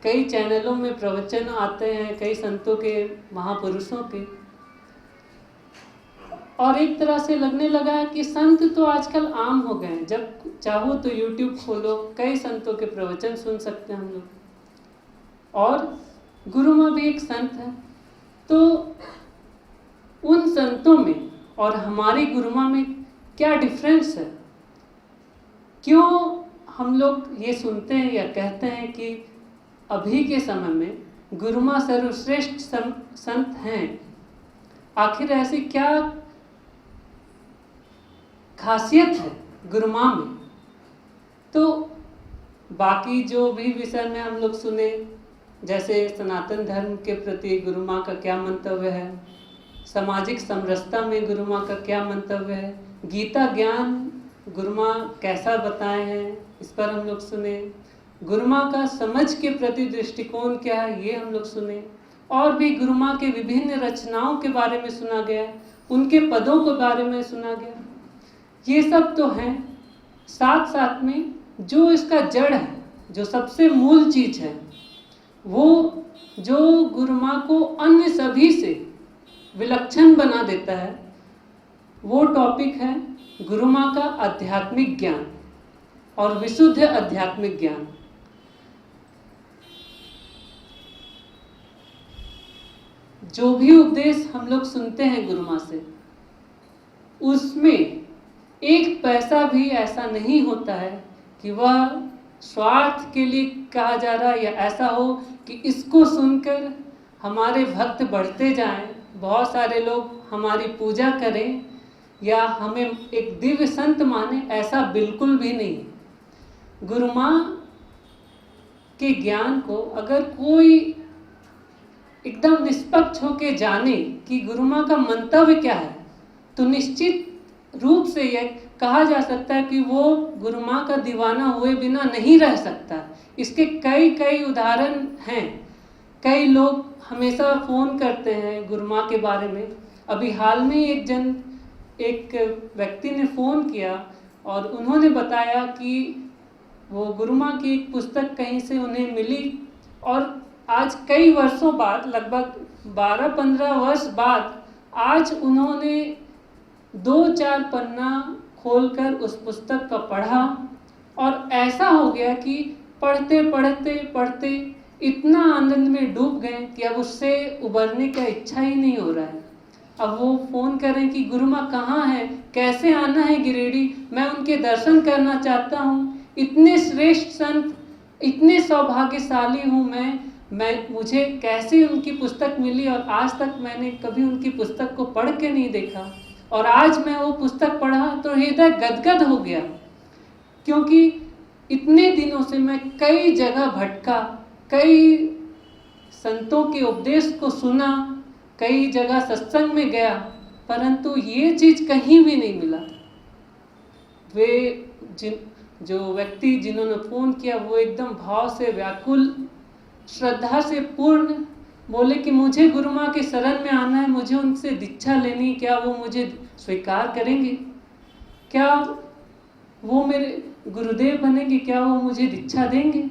कई चैनलों में प्रवचन आते हैं, कई संतों के, महापुरुषों के, और एक तरह से लगने लगा है कि संत तो आजकल आम हो गए हैं। जब चाहो तो YouTube खोलो, कई संतों के प्रवचन सुन सकते हैं हम लोग। और गुरु माँ भी एक संत है। तो उन संतों में और हमारी गुरु माँ में क्या डिफरेंस है? क्यों हम लोग ये सुनते हैं या कहते हैं कि अभी के समय में गुरु माँ सर्वश्रेष्ठ संत हैं? आखिर ऐसी क्या खासियत है गुरु माँ में? तो बाकी जो भी विषय में हम लोग सुने, जैसे सनातन धर्म के प्रति गुरु माँ का क्या मंतव्य है, सामाजिक समरसता में गुरु माँ का क्या मंतव्य है, गीता ज्ञान गुरु माँ कैसा बताए हैं, इस पर हम लोग सुने। गुरु माँ का समझ के प्रति दृष्टिकोण क्या है, ये हम लोग सुने। और भी गुरु माँ के विभिन्न रचनाओं के बारे में सुना गया, उनके पदों के बारे में सुना गया। ये सब तो हैं। साथ साथ में जो इसका जड़ है, जो सबसे मूल चीज है, वो जो गुरु माँ को अन्य सभी से विलक्षण बना देता है, वो टॉपिक है गुरु माँ का आध्यात्मिक ज्ञान और विशुद्ध आध्यात्मिक ज्ञान। जो भी उपदेश हम लोग सुनते हैं गुरु माँ से, उसमें एक पैसा भी ऐसा नहीं होता है कि वह स्वार्थ के लिए कहा जा रहा है, या ऐसा हो कि इसको सुनकर हमारे भक्त बढ़ते जाएं, बहुत सारे लोग हमारी पूजा करें या हमें एक दिव्य संत माने। ऐसा बिल्कुल भी नहीं है। गुरु माँ के ज्ञान को अगर कोई एकदम निष्पक्ष होकर जाने कि गुरु माँ का मंतव्य क्या है, तो निश्चित रूप से यह कहा जा सकता है कि वो गुरु माँ का दीवाना हुए बिना नहीं रह सकता। इसके कई कई उदाहरण हैं। कई लोग हमेशा फ़ोन करते हैं गुरु माँ के बारे में। अभी हाल में एक व्यक्ति ने फ़ोन किया और उन्होंने बताया कि वो गुरु माँ की एक पुस्तक कहीं से उन्हें मिली, और आज कई वर्षों बाद, लगभग 12-15 वर्ष बाद, आज उन्होंने 2-4 पन्ना खोलकर उस पुस्तक का पढ़ा, और ऐसा हो गया कि पढ़ते पढ़ते पढ़ते इतना आनंद में डूब गए कि अब उससे उबरने का इच्छा ही नहीं हो रहा है। अब वो फ़ोन करें कि गुरु माँ कहाँ है, कैसे आना है गिरिडीह, मैं उनके दर्शन करना चाहता हूँ। इतने श्रेष्ठ संत इतने सौभाग्यशाली हूँ मैं मुझे कैसे उनकी पुस्तक मिली और आज तक मैंने कभी उनकी पुस्तक को पढ़ के नहीं देखा, और आज मैं वो पुस्तक पढ़ा तो हृदय गदगद हो गया, क्योंकि इतने दिनों से मैं कई जगह भटका, कई संतों के उपदेश को सुना, कई जगह सत्संग में गया, परंतु ये चीज कहीं भी नहीं मिला। वे जो व्यक्ति जिन्होंने फोन किया वो एकदम भाव से व्याकुल, श्रद्धा से पूर्ण बोले कि मुझे गुरु माँ के शरण में आना है, मुझे उनसे दीक्षा लेनी, क्या वो मुझे स्वीकार करेंगे, क्या वो मेरे गुरुदेव बनेंगे, क्या वो मुझे दीक्षा देंगे,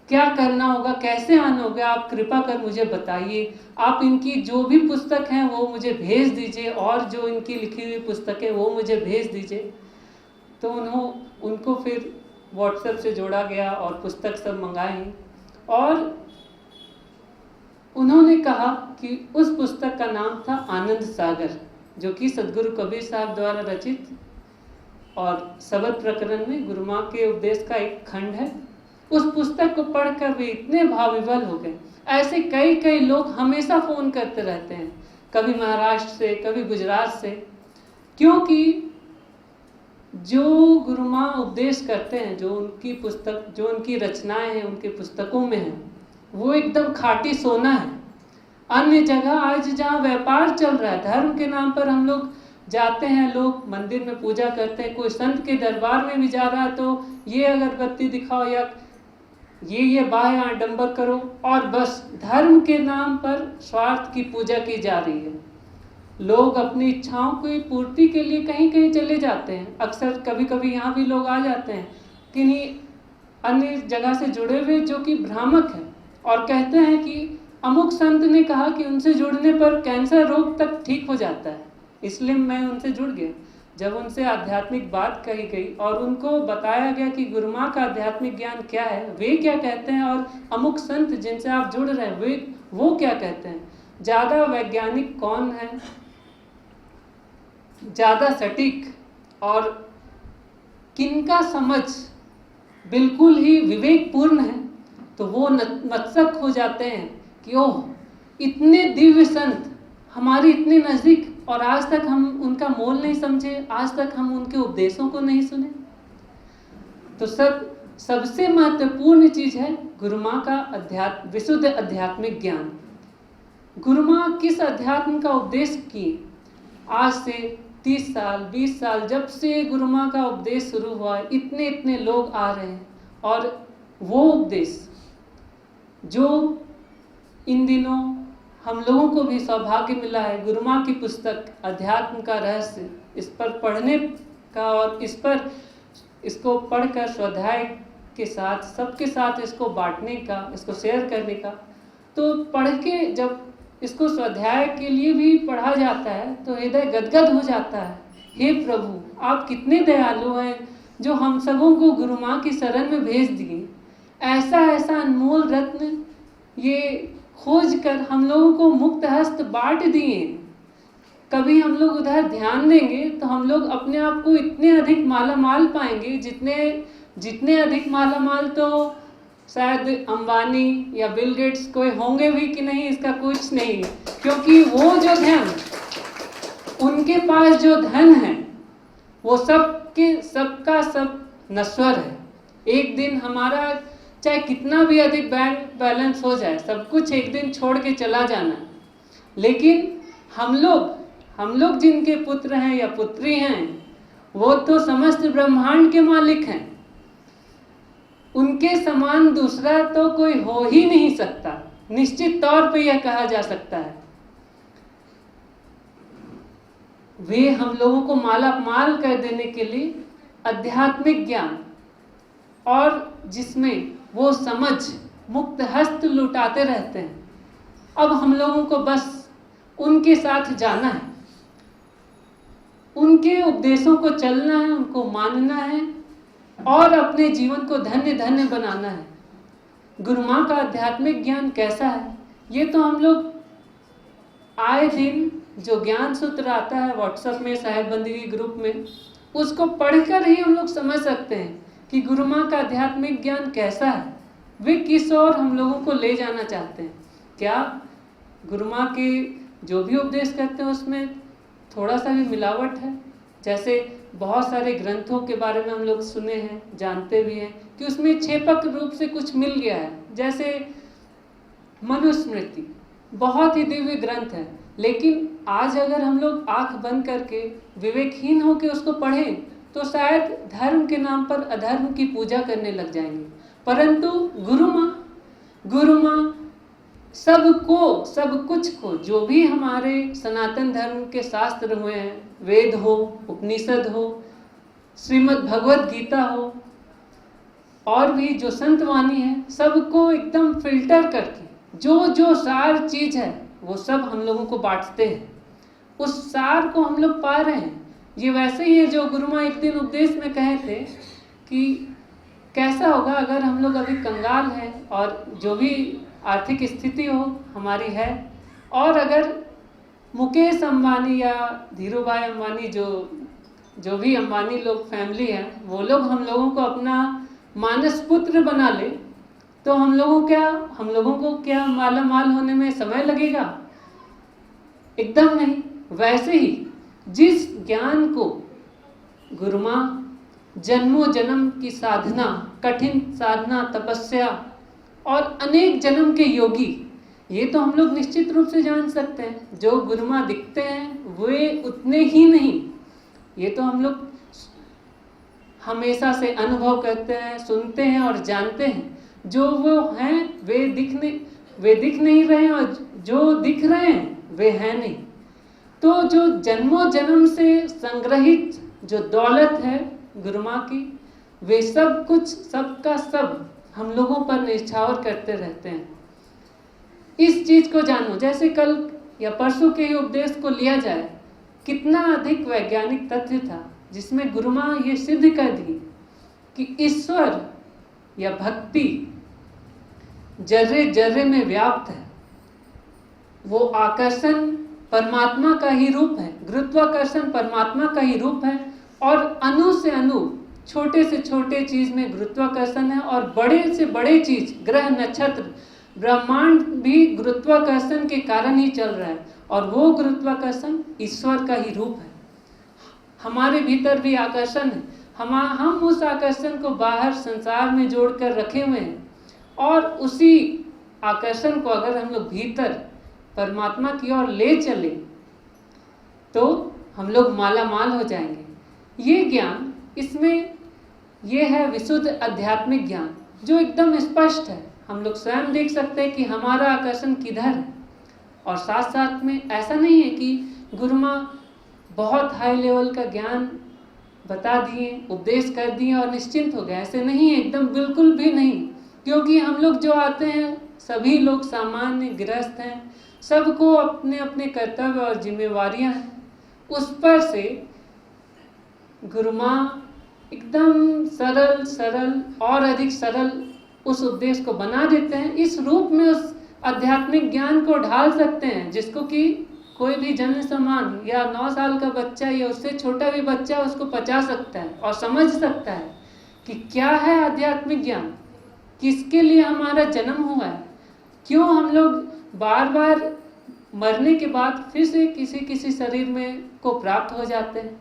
क्या करना होगा, कैसे आना होगा, आप कृपा कर मुझे बताइए, आप इनकी जो भी पुस्तक हैं वो मुझे भेज दीजिए, और जो इनकी लिखी हुई पुस्तक है वो मुझे भेज दीजिए। तो उनको फिर व्हाट्सएप से जोड़ा गया और पुस्तक सब मंगाई, और उन्होंने कहा कि उस पुस्तक का नाम था आनंद सागर, जो कि सदगुरु कबीर साहब द्वारा रचित और शबद प्रकरण में गुरु माँ के उपदेश का एक खंड है। उस पुस्तक को पढ़कर वे इतने भावविभल हो गए। ऐसे कई लोग हमेशा फोन करते रहते हैं, कभी महाराष्ट्र से, कभी गुजरात से, क्योंकि जो गुरु माँ उपदेश करते हैं, जो उनकी पुस्तक, जो उनकी रचनाएं हैं उनके पुस्तकों में है, वो एकदम खाटी सोना है। अन्य जगह आज जहाँ व्यापार चल रहा है, धर्म के नाम पर हम लोग जाते हैं, लोग मंदिर में पूजा करते हैं, कोई संत के दरबार में भी जा रहा है तो ये अगरबत्ती दिखाओ या ये बाह्य आडंबर करो, और बस धर्म के नाम पर स्वार्थ की पूजा की जा रही है। लोग अपनी इच्छाओं की पूर्ति के लिए कहीं कहीं चले जाते हैं, अक्सर कभी कभी यहाँ भी लोग आ जाते हैं किन्हीं अन्य जगह से जुड़े हुए जो कि भ्रामक है, और कहते हैं कि अमुक संत ने कहा कि उनसे जुड़ने पर कैंसर रोग तक ठीक हो जाता है, इसलिए मैं उनसे जुड़ गया। जब उनसे आध्यात्मिक बात कही गई और उनको बताया गया कि गुरु माँ का आध्यात्मिक ज्ञान क्या है, वे क्या कहते हैं, और अमुक संत जिनसे आप जुड़ रहे हैं वो क्या कहते हैं, ज़्यादा वैज्ञानिक कौन है, ज़्यादा सटीक, और किनका समझ बिल्कुल ही विवेकपूर्ण है, तो वो मत्सक हो जाते हैं कि ओह, इतने दिव्य संत हमारे इतने नज़दीक, और आज तक हम उनका मोल नहीं समझे, आज तक हम उनके उपदेशों को नहीं सुने। तो सबसे महत्वपूर्ण चीज है गुरु माँ का विशुद्ध आध्यात्मिक ज्ञान। गुरु माँ किस अध्यात्म का उपदेश किए, आज से 30 साल 20 साल जब से गुरु माँ का उपदेश शुरू हुआ, इतने लोग आ रहे हैं, और वो उपदेश जो इन दिनों हम लोगों को भी सौभाग्य मिला है, गुरु माँ की पुस्तक अध्यात्म का रहस्य, इस पर पढ़ने का और इसको पढ़कर स्वाध्याय के साथ सबके साथ इसको बांटने का, इसको शेयर करने का, तो पढ़ के जब इसको स्वाध्याय के लिए भी पढ़ा जाता है तो हृदय गदगद हो जाता है। हे प्रभु, आप कितने दयालु हैं जो हम सबों को गुरु माँ की शरण में भेज दिए। ऐसा अनमोल रत्न ये खोज कर हम लोगों को मुक्त हस्त बांट दिए। कभी हम लोग उधर ध्यान देंगे तो हम लोग अपने आप को इतने अधिक मालामाल पाएंगे, जितने अधिक मालामाल तो शायद अंबानी या बिल गेट्स कोई होंगे भी कि नहीं, इसका कुछ नहीं, क्योंकि वो जो धन, उनके पास जो धन है वो सबका सब नश्वर है। एक दिन हमारा चाहे कितना भी अधिक बैंक बैलेंस हो जाए, सब कुछ एक दिन छोड़ के चला जाना है। लेकिन हम लोग जिनके पुत्र हैं या पुत्री हैं, वो तो समस्त ब्रह्मांड के मालिक हैं। उनके समान दूसरा तो कोई हो ही नहीं सकता, निश्चित तौर पे यह कहा जा सकता है। वे हम लोगों को माला माल कर देने के लिए आध्यात्मिक ज्ञान, और जिसमें वो समझ मुक्त हस्त लुटाते रहते हैं। अब हम लोगों को बस उनके साथ जाना है, उनके उपदेशों को चलना है, उनको मानना है, और अपने जीवन को धन्य धन्य बनाना है। गुरु माँ का आध्यात्मिक ज्ञान कैसा है, ये तो हम लोग आए दिन जो ज्ञान सूत्र आता है व्हाट्सएप में, साहेब बंदगी ग्रुप में, उसको पढ़कर ही हम लोग समझ सकते हैं कि गुरु माँ का आध्यात्मिक ज्ञान कैसा है, वे किस ओर हम लोगों को ले जाना चाहते हैं। क्या गुरु माँ के जो भी उपदेश करते हैं उसमें थोड़ा सा भी मिलावट है? जैसे बहुत सारे ग्रंथों के बारे में हम लोग सुने हैं, जानते भी हैं कि उसमें छेपक रूप से कुछ मिल गया है। जैसे मनुस्मृति बहुत ही दिव्य ग्रंथ है, लेकिन आज अगर हम लोग आंख बंद करके विवेकहीन होकर उसको पढ़ें तो शायद धर्म के नाम पर अधर्म की पूजा करने लग जाएंगे। परंतु गुरु माँ सबको, सब कुछ को, जो भी हमारे सनातन धर्म के शास्त्र हुए हैं, वेद हो, उपनिषद हो, श्रीमद् भगवत गीता हो, और भी जो संत वाणी है, सबको एकदम फिल्टर करके जो जो सार चीज है वो सब हम लोगों को बांटते हैं। उस सार को हम लोग पा रहे हैं। ये वैसे ही है जो गुरु माँ एक दिन उपदेश में कहे थे कि कैसा होगा अगर हम लोग अभी कंगाल हैं और जो भी आर्थिक स्थिति हो हमारी है, और अगर मुकेश अंबानी या धीरू भाई अंबानी, जो भी अंबानी लोग फैमिली है, वो लोग हम लोगों को अपना मानस पुत्र बना ले, तो हम लोगों को क्या माला माल होने में समय लगेगा? एकदम नहीं। वैसे ही जिस ज्ञान को गुरु माँ जन्मों जन्म की साधना, कठिन साधना, तपस्या और अनेक जन्म के योगी, ये तो हम लोग निश्चित रूप से जान सकते हैं। जो गुरु माँ दिखते हैं वे उतने ही नहीं, ये तो हम लोग हमेशा से अनुभव करते हैं, सुनते हैं और जानते हैं। जो वो हैं वे दिख नहीं रहे हैं, और जो दिख रहे हैं वे हैं नहीं। तो जो जन्मों जन्म से संग्रहित जो दौलत है गुरु माँ की, वे सब कुछ, सबका सब हम लोगों पर निछावर करते रहते हैं। इस चीज को जानो। जैसे कल या परसों के ही उपदेश को लिया जाए, कितना अधिक वैज्ञानिक तथ्य था जिसमें गुरु माँ ये सिद्ध कर दी कि ईश्वर या भक्ति जर्रे जर्रे में व्याप्त है। वो आकर्षण परमात्मा का ही रूप है, गुरुत्वाकर्षण परमात्मा का ही रूप है, और अणु से अणु, छोटे से छोटे चीज में गुरुत्वाकर्षण है, और बड़े से बड़े चीज, ग्रह नक्षत्र ब्रह्मांड भी गुरुत्वाकर्षण के कारण ही चल रहा है, और वो गुरुत्वाकर्षण ईश्वर का ही रूप है। हमारे भीतर भी आकर्षण है, हम उस आकर्षण को बाहर संसार में जोड़कर रखे हुए हैं, और उसी आकर्षण को अगर हम लोग भीतर परमात्मा की ओर ले चले तो हम लोग माला माल हो जाएंगे। ये ज्ञान, इसमें ये है विशुद्ध आध्यात्मिक ज्ञान जो एकदम स्पष्ट है। हम लोग स्वयं देख सकते हैं कि हमारा आकर्षण किधर है, और साथ साथ में ऐसा नहीं है कि गुरु माँ बहुत हाई लेवल का ज्ञान बता दिए, उपदेश कर दिए और निश्चिंत हो गए। ऐसे नहीं है, एकदम बिल्कुल भी नहीं। क्योंकि हम लोग जो आते हैं सभी लोग सामान्य गृहस्थ हैं, सबको अपने अपने कर्तव्य और जिम्मेवारियां हैं। उस पर से गुरु माँ एकदम सरल और अधिक सरल उस उपदेश को बना देते हैं। इस रूप में उस आध्यात्मिक ज्ञान को ढाल सकते हैं जिसको कि कोई भी जन समान या 9 साल का बच्चा या उससे छोटा भी बच्चा उसको पचा सकता है और समझ सकता है कि क्या है आध्यात्मिक ज्ञान, किसके लिए हमारा जन्म हुआ है, क्यों हम लोग बार बार मरने के बाद फिर से किसी शरीर में को प्राप्त हो जाते हैं।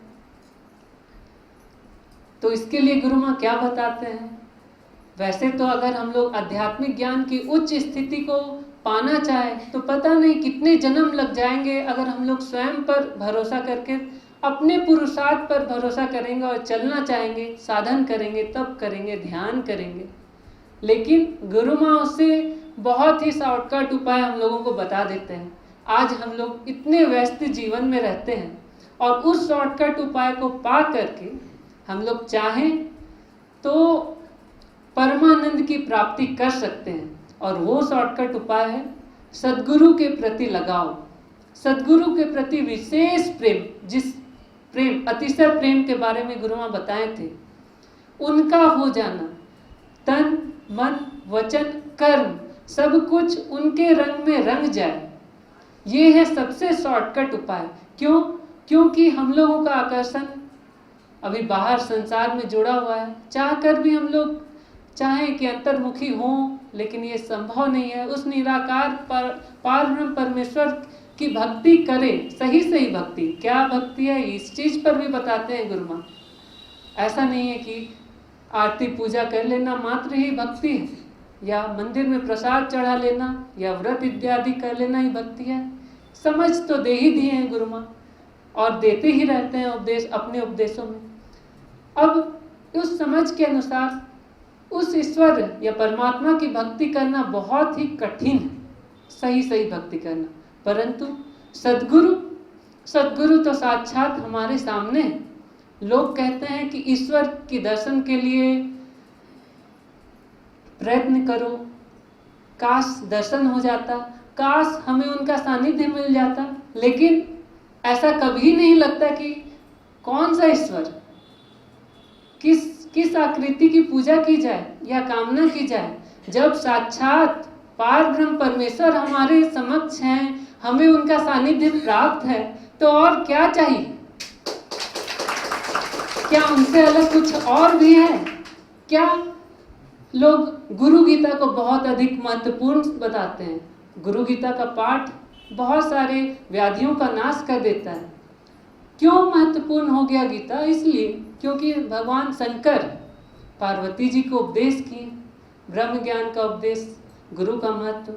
तो इसके लिए गुरु माँ क्या बताते हैं? वैसे तो अगर हम लोग आध्यात्मिक ज्ञान की उच्च स्थिति को पाना चाहे तो पता नहीं कितने जन्म लग जाएंगे। अगर हम लोग स्वयं पर भरोसा करके अपने पुरुषार्थ पर भरोसा करेंगे और चलना चाहेंगे, साधन करेंगे, तप करेंगे, ध्यान करेंगे। लेकिन गुरु माँ उससे बहुत ही शॉर्टकट उपाय हम लोगों को बता देते हैं। आज हम लोग इतने व्यस्त जीवन में रहते हैं और उस शॉर्टकट उपाय को पा करके हम लोग चाहें तो परमानंद की प्राप्ति कर सकते हैं। और वो शॉर्टकट उपाय है सद्गुरु के प्रति लगाव, सद्गुरु के प्रति विशेष प्रेम। जिस प्रेम, अतिशय प्रेम के बारे में गुरु माँ बताए थे, उनका हो जाना, तन मन वचन कर्म सब कुछ उनके रंग में रंग जाए, ये है सबसे शॉर्टकट उपाय। क्यों? क्योंकि हम लोगों का आकर्षण अभी बाहर संसार में जुड़ा हुआ है, चाह कर भी हम लोग चाहें कि अंतर्मुखी हों, लेकिन ये संभव नहीं है। उस निराकार पारब्रह्म परमेश्वर की भक्ति करें, सही सही भक्ति। क्या भक्ति है इस चीज पर भी बताते हैं गुरु माँ। ऐसा नहीं है कि आरती पूजा कर लेना मात्र ही भक्ति है, या मंदिर में प्रसाद चढ़ा लेना या व्रत इत्यादि कर लेना ही भक्ति है। समझ तो दे ही दिए हैं गुरु माँ, और देते ही रहते हैं उपदेश अपने उपदेशों में। अब उस समझ के अनुसार उस ईश्वर या परमात्मा की भक्ति करना बहुत ही कठिन है, सही सही भक्ति करना। परंतु सद्गुरु तो साक्षात हमारे सामने है। लोग कहते हैं कि ईश्वर के दर्शन के लिए प्रयत्न करो, काश दर्शन हो जाता, काश हमें उनका सानिध्य मिल जाता, लेकिन ऐसा कभी नहीं लगता कि कौन सा ईश्वर, किस आकृति की पूजा की जाए या कामना की जाए। जब साक्षात पारब्रह्म परमेश्वर हमारे समक्ष हैं, हमें उनका सानिध्य प्राप्त है, तो और क्या चाहिए? क्या उनसे अलग कुछ और भी है क्या? लोग गुरु गीता को बहुत अधिक महत्वपूर्ण बताते हैं। गुरु गीता का पाठ बहुत सारे व्याधियों का नाश कर देता है। क्यों महत्वपूर्ण हो गया गीता? इसलिए क्योंकि भगवान शंकर पार्वती जी को उपदेश किए, ब्रह्म ज्ञान का उपदेश, गुरु का महत्व,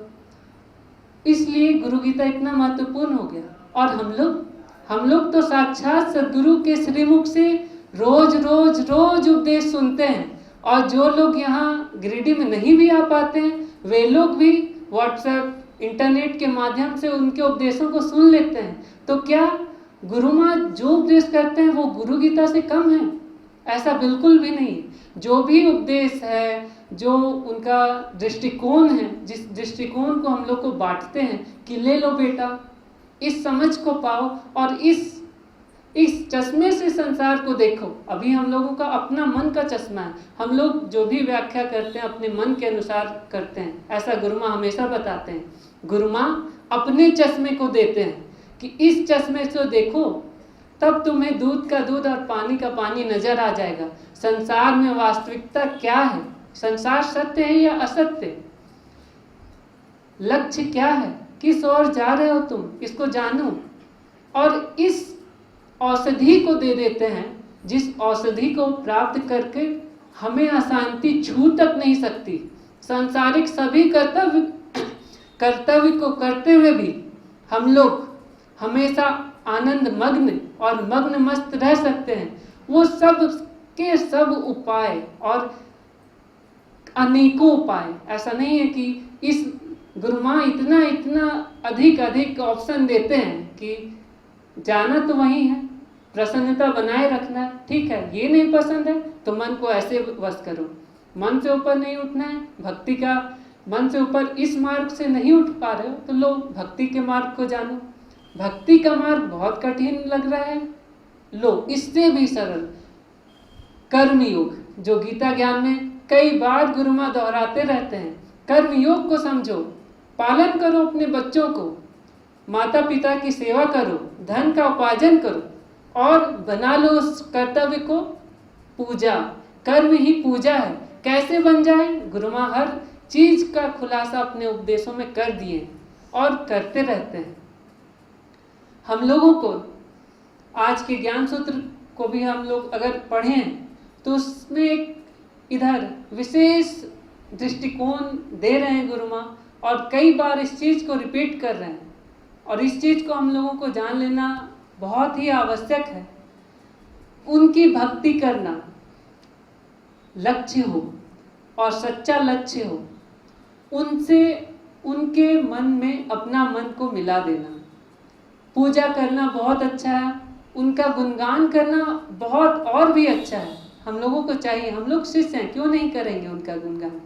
इसलिए गुरु गीता इतना महत्वपूर्ण हो गया। और हम लोग तो साक्षात सद्गुरु के श्रीमुख से रोज उपदेश सुनते हैं। और जो लोग यहाँ गिरिडीह में नहीं भी आ पाते हैं, वे लोग भी व्हाट्सएप, इंटरनेट के माध्यम से उनके उपदेशों को सुन लेते हैं। तो क्या गुरु माँ जो उपदेश करते हैं वो गुरु गीता से कम है? ऐसा बिल्कुल भी नहीं। जो भी उपदेश है, जो उनका दृष्टिकोण है, जिस दृष्टिकोण को हम लोग को बांटते हैं कि ले लो बेटा, इस समझ को पाओ और इस चश्मे से संसार को देखो। अभी हम लोगों का अपना मन का चश्मा है, हम लोग जो भी व्याख्या करते हैं अपने मन के अनुसार करते हैं, ऐसा गुरु माँ हमेशा बताते हैं। गुरु माँ अपने चश्मे को देते हैं कि इस चश्मे से देखो, तब तुम्हें दूध का दूध और पानी का पानी नजर आ जाएगा। संसार में वास्तविकता क्या है, संसार सत्य है या असत्य, लक्ष्य क्या है, किस ओर जा रहे हो तुम, इसको जानो। और इस औषधि को दे देते हैं, जिस औषधि को प्राप्त करके हमें अशांति छू तक नहीं सकती। सांसारिक सभी कर्तव्य को करते हुए भी हम लोग हमेशा आनंद मग्न और मग्न मस्त रह सकते हैं। वो सब के सब उपाय और अनेकों उपाय, ऐसा नहीं है कि इस गुरु माँ इतना अधिक ऑप्शन देते हैं कि जाना तो वही है, प्रसन्नता बनाए रखना, ठीक है। ये नहीं पसंद है तो मन को ऐसे वश करो, मन से ऊपर नहीं उठना है, भक्ति का मन से ऊपर इस मार्ग से नहीं उठ पा रहे हो तो लो भक्ति के मार्ग को जानो। भक्ति का मार्ग बहुत कठिन लग रहा है, लो इससे भी सरल कर्म योग, जो गीता ज्ञान में कई बार गुरु माँ दोहराते रहते हैं। कर्म योग को समझो, पालन करो अपने बच्चों को, माता पिता की सेवा करो, धन का उपार्जन करो और बना लो उस कर्तव्य को पूजा। कर्म ही पूजा है। कैसे बन जाए? गुरु माँ हर चीज का खुलासा अपने उपदेशों में कर दिए और करते रहते हैं। हम लोगों को आज के ज्ञान सूत्र को भी हम लोग अगर पढ़ें तो उसमें एक इधर विशेष दृष्टिकोण दे रहे हैं गुरु माँ, और कई बार इस चीज को रिपीट कर रहे हैं। और इस चीज को हम लोगों को जान लेना बहुत ही आवश्यक है। उनकी भक्ति करना लक्ष्य हो और सच्चा लक्ष्य हो, उनसे उनके मन में अपना मन को मिला देना। पूजा करना बहुत अच्छा है, उनका गुणगान करना बहुत और भी अच्छा है। हम लोगों को चाहिए, हम लोग शिष्य हैं, क्यों नहीं करेंगे उनका गुणगान।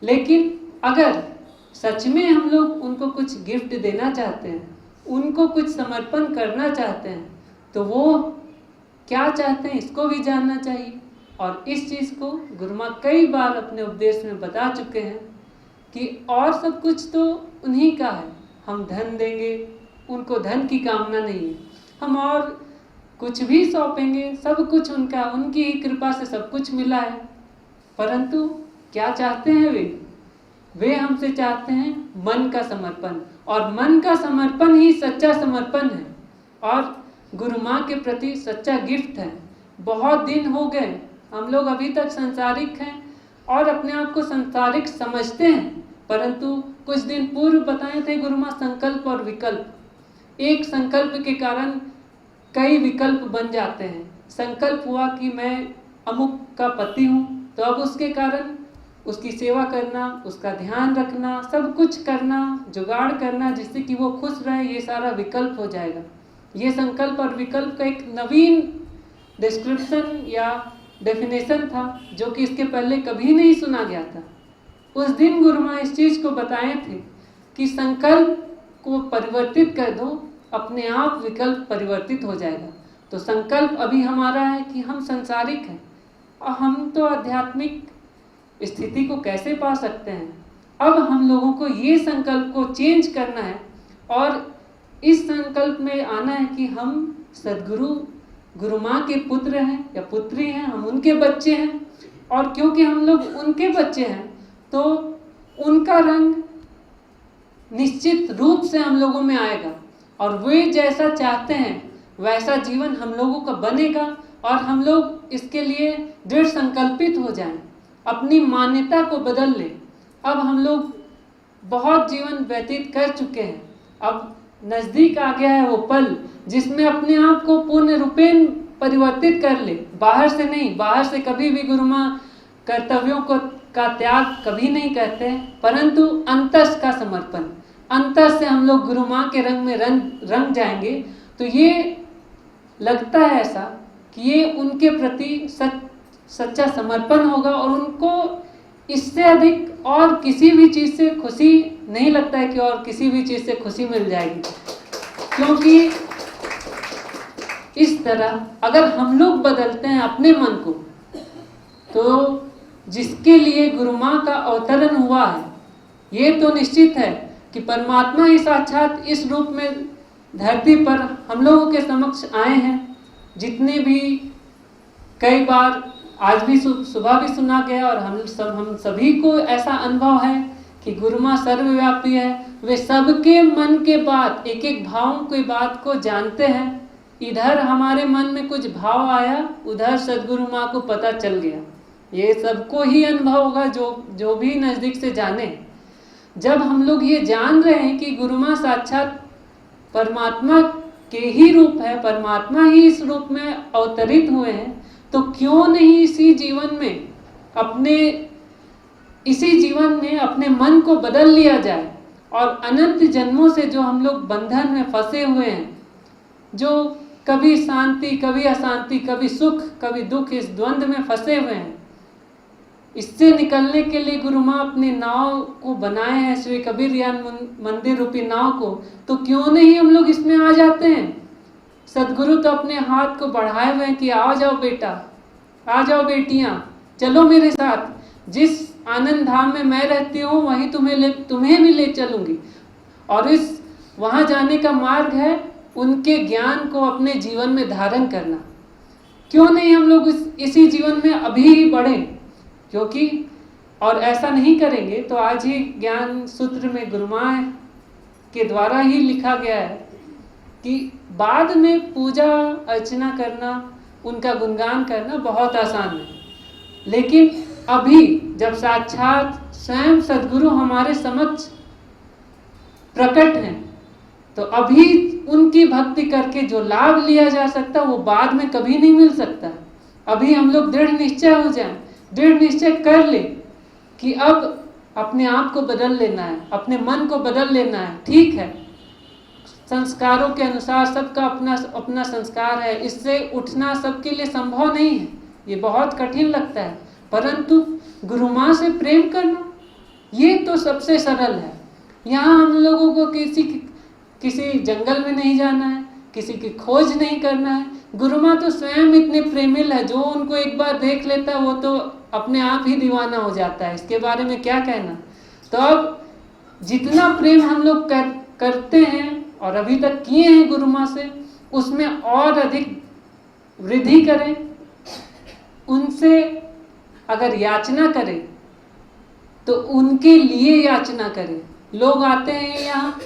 लेकिन अगर सच में हम लोग उनको कुछ गिफ्ट देना चाहते हैं, उनको कुछ समर्पण करना चाहते हैं, तो वो क्या चाहते हैं इसको भी जानना चाहिए। और इस चीज़ को गुरु माँ कई बार अपने उपदेश में बता चुके हैं कि और सब कुछ तो उन्हीं का है। हम धन देंगे, उनको धन की कामना नहीं है। हम और कुछ भी सौंपेंगे, सब कुछ उनका, उनकी ही कृपा से सब कुछ मिला है। परंतु क्या चाहते हैं वे हमसे चाहते हैं मन का समर्पण, और मन का समर्पण ही सच्चा समर्पण है और गुरु माँ के प्रति सच्चा गिफ्ट है। बहुत दिन हो गए हम लोग अभी तक संसारिक हैं और अपने आप को संसारिक समझते हैं, परंतु कुछ दिन पूर्व बताए थे गुरु माँ संकल्प और विकल्प। एक संकल्प के कारण कई विकल्प बन जाते हैं। संकल्प हुआ कि मैं अमुक का पति हूँ, तो अब उसके कारण उसकी सेवा करना, उसका ध्यान रखना, सब कुछ करना, जुगाड़ करना जिससे कि वो खुश रहे, ये सारा विकल्प हो जाएगा। ये संकल्प और विकल्प का एक नवीन डिस्क्रिप्शन या डेफिनेशन था जो कि इसके पहले कभी नहीं सुना गया था। उस दिन गुरु माँ इस चीज़ को बताए थे कि संकल्प को परिवर्तित कर दो, अपने आप विकल्प परिवर्तित हो जाएगा। तो संकल्प अभी हमारा है कि हम संसारिक हैं और हम तो आध्यात्मिक स्थिति को कैसे पा सकते हैं। अब हम लोगों को ये संकल्प को चेंज करना है और इस संकल्प में आना है कि हम सद्गुरु गुरु माँ के पुत्र हैं या पुत्री हैं, हम उनके बच्चे हैं। और क्योंकि हम लोग उनके बच्चे हैं तो उनका रंग निश्चित रूप से हम लोगों में आएगा और वे जैसा चाहते हैं वैसा जीवन हम लोगों का बनेगा और हम लोग इसके लिए दृढ़ संकल्पित हो जाएं, अपनी मान्यता को बदल लें। अब हम लोग बहुत जीवन व्यतीत कर चुके हैं, अब नज़दीक आ गया है वो पल जिसमें अपने आप को पूर्ण रूपेण परिवर्तित कर ले। बाहर से नहीं, बाहर से कभी भी गुरु माँ कर्तव्यों का त्याग कभी नहीं कहते हैं, परंतु अंतस का समर्पण, अंतस से हम लोग गुरु माँ के रंग में रंग जाएंगे। तो ये लगता है ऐसा कि ये उनके प्रति सच्चा समर्पण होगा और उनको इससे अधिक और किसी भी चीज़ से खुशी नहीं लगता है कि और किसी भी चीज़ से खुशी मिल जाएगी। क्योंकि इस तरह अगर हम लोग बदलते हैं अपने मन को, तो जिसके लिए गुरु माँ का अवतरण हुआ है, ये तो निश्चित है कि परमात्मा ही साक्षात इस रूप में धरती पर हम लोगों के समक्ष आए हैं। जितने भी कई बार आज भी सुबह भी सुना गया और हम सभी को ऐसा अनुभव है कि गुरु माँ सर्वव्यापी है, वे सबके मन के बात, एक एक भावों की बात को जानते हैं। इधर हमारे मन में कुछ भाव आया, उधर सद्गुरु माँ को पता चल गया। ये सबको ही अनुभव होगा जो भी नज़दीक से जाने। जब हम लोग ये जान रहे हैं कि गुरु माँ साक्षात परमात्मा के ही रूप है, परमात्मा ही इस रूप में अवतरित हुए हैं, तो क्यों नहीं इसी जीवन में अपने मन को बदल लिया जाए और अनंत जन्मों से जो हम लोग बंधन में फंसे हुए हैं, जो कभी शांति कभी अशांति, कभी सुख कभी दुख, इस द्वंद्व में फंसे हुए हैं, इससे निकलने के लिए गुरु माँ अपने नाव को बनाए हैं, श्री कबीर ज्ञान मंदिर रूपी नाव को। तो क्यों नहीं हम लोग इसमें आ जाते हैं। सद्गुरु तो अपने हाथ को बढ़ाए हुए हैं कि आ जाओ बेटा, आ जाओ बेटियां, चलो मेरे साथ, जिस आनंद धाम में मैं रहती हूँ वहीं तुम्हें भी ले चलूंगी। और इस वहाँ जाने का मार्ग है उनके ज्ञान को अपने जीवन में धारण करना। क्यों नहीं हम लोग इसी जीवन में अभी ही बढ़े, क्योंकि और ऐसा नहीं करेंगे तो आज ही ज्ञान सूत्र में गुरु माँ के द्वारा ही लिखा गया है कि बाद में पूजा अर्चना करना, उनका गुणगान करना बहुत आसान है, लेकिन अभी जब साक्षात स्वयं सद्गुरु हमारे समक्ष प्रकट हैं, तो अभी उनकी भक्ति करके जो लाभ लिया जा सकता वो बाद में कभी नहीं मिल सकता। अभी हम लोग दृढ़ निश्चय हो जाएं, दृढ़ निश्चय कर ले कि अब अपने आप को बदल लेना है, अपने मन को बदल लेना है। ठीक है, संस्कारों के अनुसार सबका अपना अपना संस्कार है, इससे उठना सबके लिए संभव नहीं है, ये बहुत कठिन लगता है, परंतु गुरु माँ से प्रेम करना ये तो सबसे सरल है। यहाँ हम लोगों को किसी जंगल में नहीं जाना है, किसी की खोज नहीं करना है। गुरु माँ तो स्वयं इतने प्रेमिल है, जो उनको एक बार देख लेता है वो तो अपने आप ही दीवाना हो जाता है, इसके बारे में क्या कहना। तो अब जितना प्रेम हम लोग करते हैं और अभी तक किए हैं गुरु माँ से, उसमें और अधिक वृद्धि करें, उनसे अगर याचना करें तो उनके लिए याचना करें। लोग आते हैं यहाँ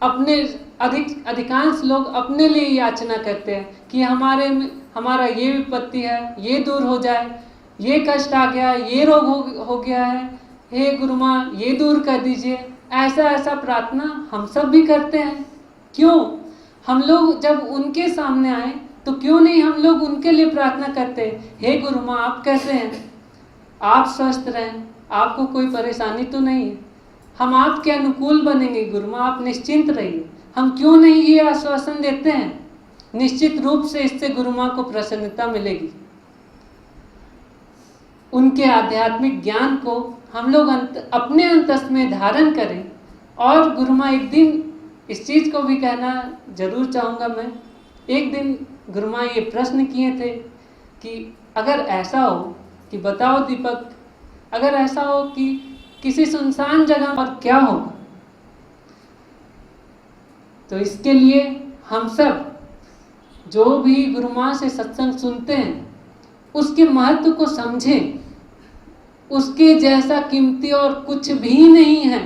अपने अधिकांश लोग अपने लिए याचना करते हैं कि हमारा ये विपत्ति है, ये दूर हो जाए, ये कष्ट आ गया, ये रोग हो गया है, हे गुरु माँ ये दूर कर दीजिए। ऐसा प्रार्थना हम सब भी करते हैं। क्यों? हम लोग जब उनके सामने आए तो क्यों नहीं हम लोग उनके लिए प्रार्थना करते, हे गुरु माँ आप कैसे हैं, आप स्वस्थ रहें, आपको कोई परेशानी तो नहीं है, हम आपके अनुकूल बनेंगे गुरु माँ, आप निश्चिंत रहिए। हम क्यों नहीं ये आश्वासन देते हैं? निश्चित रूप से इससे गुरु माँ को प्रसन्नता मिलेगी। उनके आध्यात्मिक ज्ञान को हम लोग अपने अंतस में धारण करें। और गुरु माँ एक दिन इस चीज़ को भी कहना जरूर चाहूँगा मैं, एक दिन गुरु माँ ये प्रश्न किए थे कि अगर ऐसा हो कि बताओ दीपक, अगर ऐसा हो कि किसी सुनसान जगह पर क्या होगा? तो इसके लिए हम सब जो भी गुरु माँ से सत्संग सुनते हैं उसके महत्व को समझें। उसके जैसा कीमती और कुछ भी नहीं है।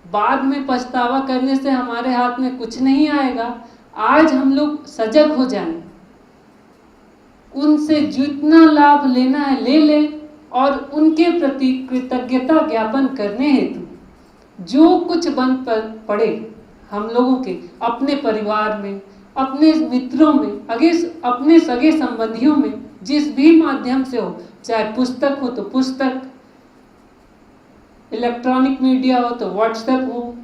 बाद में पछतावा करने से हमारे हाथ में कुछ नहीं आएगा। आज हम लोग सजग हो जाएं, उनसे जितना लाभ लेना है ले लें और उनके प्रति कृतज्ञता ज्ञापन करने हेतु जो कुछ बन पड़े हम लोगों के अपने परिवार में, अपने मित्रों में, अपने सगे संबंधियों में, जिस भी माध्यम से हो, चाहे पुस्तक हो तो पुस्तक, इलेक्ट्रॉनिक मीडिया हो तो व्हाट्सएप हो,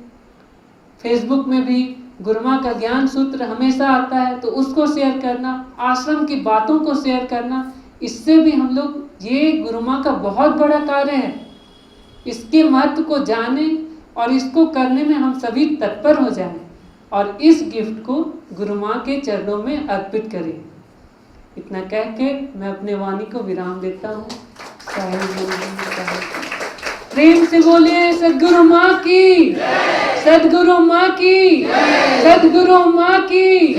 फेसबुक में भी गुरु माँ का ज्ञान सूत्र हमेशा आता है तो उसको शेयर करना, आश्रम की बातों को शेयर करना, इससे भी हम लोग, ये गुरु माँ का बहुत बड़ा कार्य है। इसके महत्व को जाने और इसको करने में हम सभी तत्पर हो जाएं और इस गिफ्ट को गुरु माँ के चरणों में अर्पित करें। इतना कह के मैं अपने वाणी को विराम देता हूँ। प्रेम से बोलिए सद्गुरु माँ की, सद्गुरु माँ की, सद्गुरु माँ की।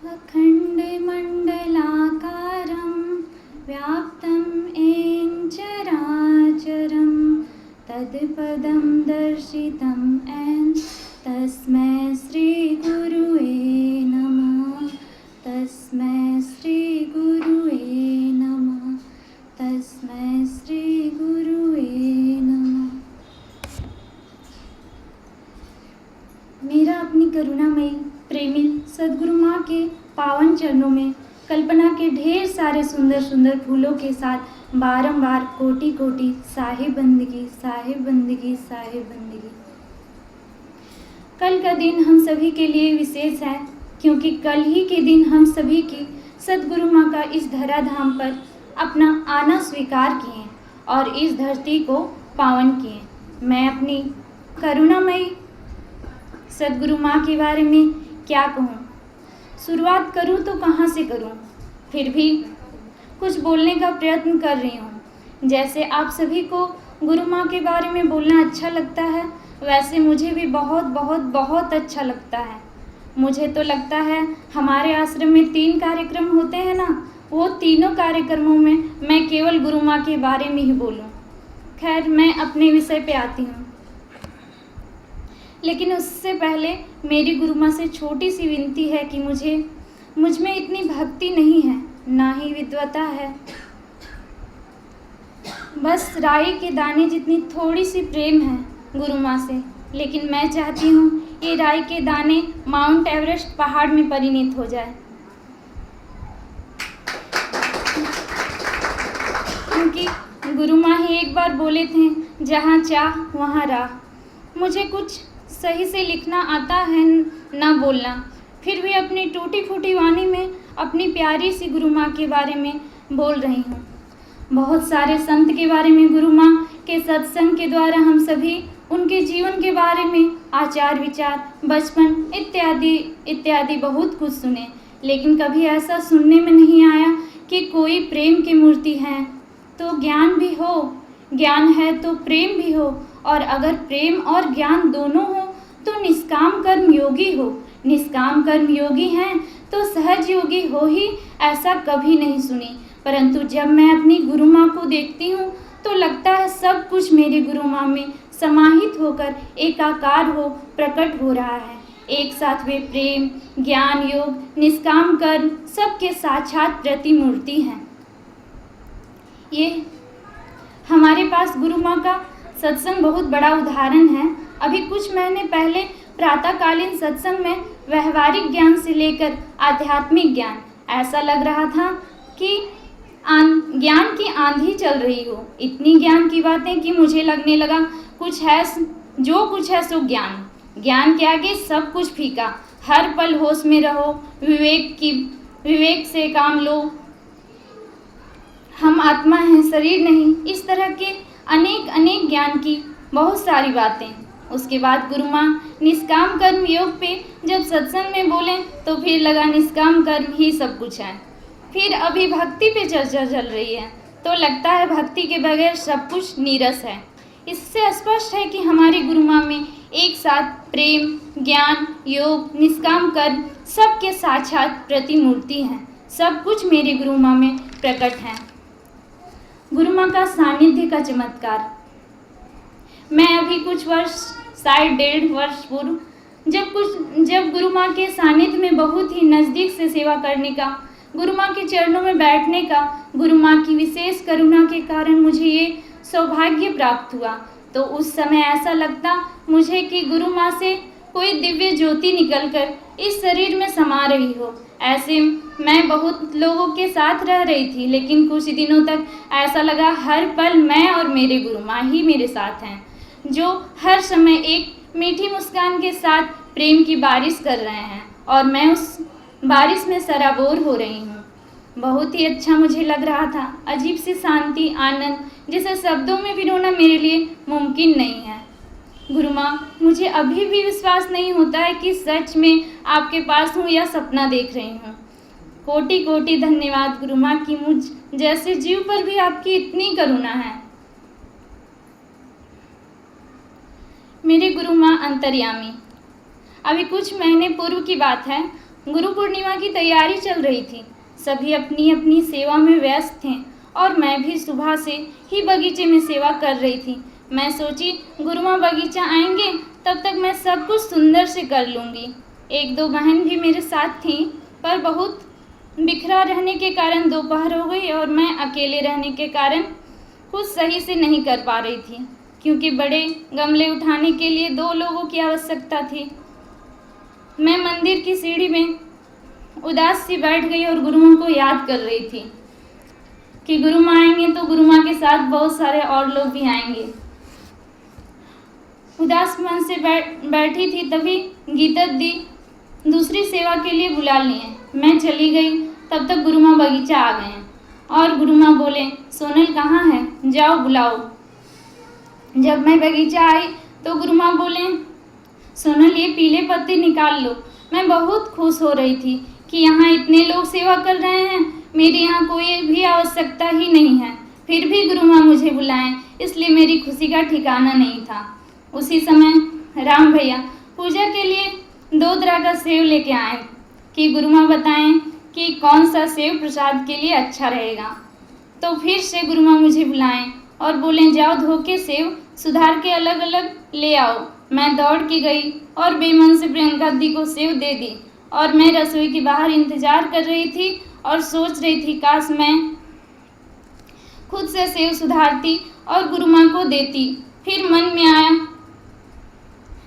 अखंड मंडलाकारं व्याप्तं येन चराचरं तत्पदं दर्शितं येन तस्मै श्री गुरुवे नमः, तस्मै श्री गुरुवे नमः, तस्मै श्री गुरुवे नमः। मेरा अपनी करुणामयी प्रेमी सद्गुरु माँ के पावन चरणों में कल्पना के ढेर सारे सुंदर सुंदर फूलों के साथ बारंबार कोटि कोटि साहिब बंदगी, साहिब बंदगी, साहिब बंदगी। कल का दिन हम सभी के लिए विशेष है क्योंकि कल ही के दिन हम सभी की सद्गुरु माँ का इस धराधाम पर अपना आना स्वीकार किए और इस धरती को पावन किए। मैं अपनी करुणामयी सद्गुरु माँ के बारे में क्या कहूँ? शुरुआत करूँ तो कहाँ से करूँ? फिर भी कुछ बोलने का प्रयत्न कर रही हूँ। जैसे आप सभी को गुरु माँ के बारे में बोलना अच्छा लगता है, वैसे मुझे भी बहुत बहुत बहुत अच्छा लगता है। मुझे तो लगता है हमारे आश्रम में 3 कार्यक्रम होते हैं ना, वो तीनों कार्यक्रमों में मैं केवल गुरु माँ के बारे में ही बोलूँ। खैर, मैं अपने विषय पे आती हूँ, लेकिन उससे पहले मेरी गुरु माँ से छोटी सी विनती है कि मुझ में इतनी भक्ति नहीं है, ना ही विद्वता है। बस राई के दाने जितनी थोड़ी सी प्रेम है गुरु माँ से, लेकिन मैं चाहती हूँ ये राई के दाने माउंट एवरेस्ट पहाड़ में परिणत हो जाए, क्योंकि गुरु माँ ही एक बार बोले थे, जहाँ चाह वहाँ राह। मुझे कुछ सही से लिखना आता है ना बोलना, फिर भी अपनी टूटी फूटी वाणी में अपनी प्यारी सी गुरु माँ के बारे में बोल रही हूँ। बहुत सारे संत के बारे में गुरु माँ के सत्संग के द्वारा हम सभी उनके जीवन के बारे में आचार विचार, बचपन इत्यादि इत्यादि बहुत कुछ सुने, लेकिन कभी ऐसा सुनने में नहीं आया कि कोई प्रेम की मूर्ति है तो ज्ञान भी हो, ज्ञान है तो प्रेम भी हो, और अगर प्रेम और ज्ञान दोनों हो तो निष्काम कर्म योगी हो। निष्काम कर्म योगी हैं तो सहज योगी हो ही, ऐसा कभी नहीं सुनी। परंतु जब मैं अपनी गुरु माँ को देखती हूँ तो लगता है सब कुछ मेरी गुरु माँ में समाहित होकर एकाकार हो प्रकट हो रहा है। एक साथ वे प्रेम, ज्ञान, योग, निष्काम कर्म सबके साक्षात प्रतिमूर्ति हैं। ये हमारे पास गुरु माँ का सत्संग बहुत बड़ा उदाहरण है। अभी कुछ महीने पहले प्रातःकालीन सत्संग में व्यवहारिक ज्ञान से लेकर आध्यात्मिक ज्ञान, ऐसा लग रहा था कि ज्ञान की आंधी चल रही हो। इतनी ज्ञान की बातें कि मुझे लगने लगा कुछ है, जो कुछ है सो ज्ञान। ज्ञान के आगे सब कुछ फीका। हर पल होश में रहो, विवेक से काम लो, हम आत्मा हैं, शरीर नहीं। इस तरह के अनेक ज्ञान की बहुत सारी बातें। उसके बाद गुरु माँ निष्काम कर्म योग पे जब सत्संग में बोले तो फिर लगा निष्काम कर्म ही सब कुछ है। फिर अभी भक्ति पे चर्चा चल रही है तो लगता है भक्ति के बगैर सब कुछ नीरस है। इससे स्पष्ट है कि हमारी गुरु माँ में एक साथ प्रेम, ज्ञान, योग, निष्काम कर्म सबके साक्षात प्रतिमूर्ति हैं। सब कुछ मेरी गुरु माँ में प्रकट है। गुरु माँ का सानिध्य का चमत्कार। मैं अभी कुछ वर्ष, शायद 1.5 वर्ष पूर्व जब गुरु माँ के सानिध्य में बहुत ही नज़दीक से सेवा करने का, गुरु माँ के चरणों में बैठने का, गुरु माँ की विशेष करुणा के कारण मुझे ये सौभाग्य प्राप्त हुआ, तो उस समय ऐसा लगता मुझे कि गुरु माँ से कोई दिव्य ज्योति निकलकर इस शरीर में समा रही हो। ऐसे मैं बहुत लोगों के साथ रह रही थी, लेकिन कुछ दिनों तक ऐसा लगा हर पल मैं और मेरे गुरु माँ ही मेरे साथ हैं, जो हर समय एक मीठी मुस्कान के साथ प्रेम की बारिश कर रहे हैं और मैं उस बारिश में सराबोर हो रही हूँ। बहुत ही अच्छा मुझे लग रहा था। अजीब सी शांति, आनंद, जिसे शब्दों में पिरोना मेरे लिए मुमकिन नहीं है। गुरु माँ, मुझे अभी भी विश्वास नहीं होता है कि सच में आपके पास हूँ या सपना देख रही हूँ। कोटि कोटि धन्यवाद गुरु माँ की मुझ जैसे जीव पर भी आपकी इतनी करुणा है। मेरे गुरु माँ अंतर्यामी। अभी कुछ महीने पूर्व की बात है। गुरु पूर्णिमा की तैयारी चल रही थी। सभी अपनी अपनी सेवा में व्यस्त थे और मैं भी सुबह से ही बगीचे में सेवा कर रही थी। मैं सोची गुरु माँ बगीचा आएंगे तब तक मैं सब कुछ सुंदर से कर लूँगी। 1-2 बहन भी मेरे साथ थीं, पर बहुत बिखरा रहने के कारण दोपहर हो गई और मैं अकेले रहने के कारण कुछ सही से नहीं कर पा रही थी, क्योंकि बड़े गमले उठाने के लिए 2 लोगों की आवश्यकता थी। मैं मंदिर की सीढ़ी में उदास सी बैठ गई और गुरु माँ को याद कर रही थी कि गुरु माँ आएंगे तो गुरु माँ के साथ बहुत सारे और लोग भी आएंगे। उदास मन से बैठी थी, तभी गीता दी दूसरी सेवा के लिए बुला लिए। मैं चली गई, तब तक गुरु माँ बगीचा आ गए और गुरु माँ बोले, सोनल कहाँ है, जाओ बुलाओ। जब मैं बगीचा आई तो गुरु माँ बोले, सोनल ये पीले पत्ते निकाल लो। मैं बहुत खुश हो रही थी कि यहाँ इतने लोग सेवा कर रहे हैं, मेरे यहाँ कोई भी आवश्यकता ही नहीं है, फिर भी गुरु माँ मुझे बुलाएं, इसलिए मेरी खुशी का ठिकाना नहीं था। उसी समय राम भैया पूजा के लिए 2 तरह का सेव लेके आए कि गुरु माँ बताएं कि कौन सा सेव प्रसाद के लिए अच्छा रहेगा। तो फिर से गुरु माँ मुझे बुलाएं और बोलें, जाओ धो के सेव सुधार के अलग अलग ले आओ। मैं दौड़ के गई और बेमन से प्रियंका दी को सेव दे दी और मैं रसोई के बाहर इंतजार कर रही थी और सोच रही थी काश मैं खुद से सेव सुधारती और गुरु माँ को देती। फिर मन में आया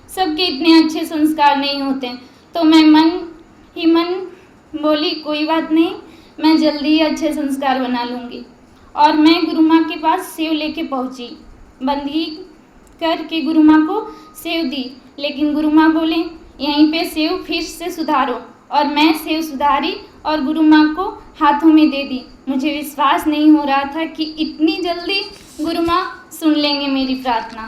सबके इतने अच्छे संस्कार नहीं होते, तो मैं मन बोली कोई बात नहीं, मैं जल्दी ही अच्छे संस्कार बना लूँगी। और मैं गुरु माँ के पास सेव लेके पहुँची। बंदगी करके गुरु माँ को सेव दी, लेकिन गुरु माँ बोले यहीं पे सेव फिर से सुधारो, और मैं सेव सुधारी और गुरु माँ को हाथों में दे दी। मुझे विश्वास नहीं हो रहा था कि इतनी जल्दी गुरु माँ सुन लेंगे मेरी प्रार्थना।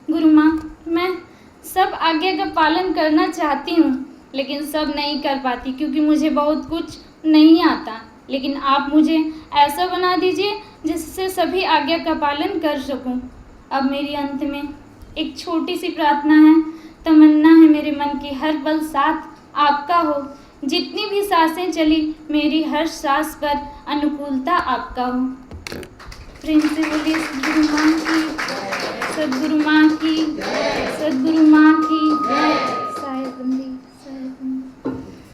गुरु माँ, मैं सब आज्ञा का पालन करना चाहती हूँ, लेकिन सब नहीं कर पाती क्योंकि मुझे बहुत कुछ नहीं आता। लेकिन आप मुझे ऐसा बना दीजिए जिससे सभी आज्ञा का पालन कर सकूं। अब मेरी अंत में एक छोटी सी प्रार्थना है, तमन्ना है मेरे मन की हर पल साथ आपका हो। जितनी भी सांसें चली मेरी हर सांस पर अनुकूलता आपका हो। प्रेम से बोलिए सद्गुरु माँ की, सद्गुरु माँ की, सद्गुरु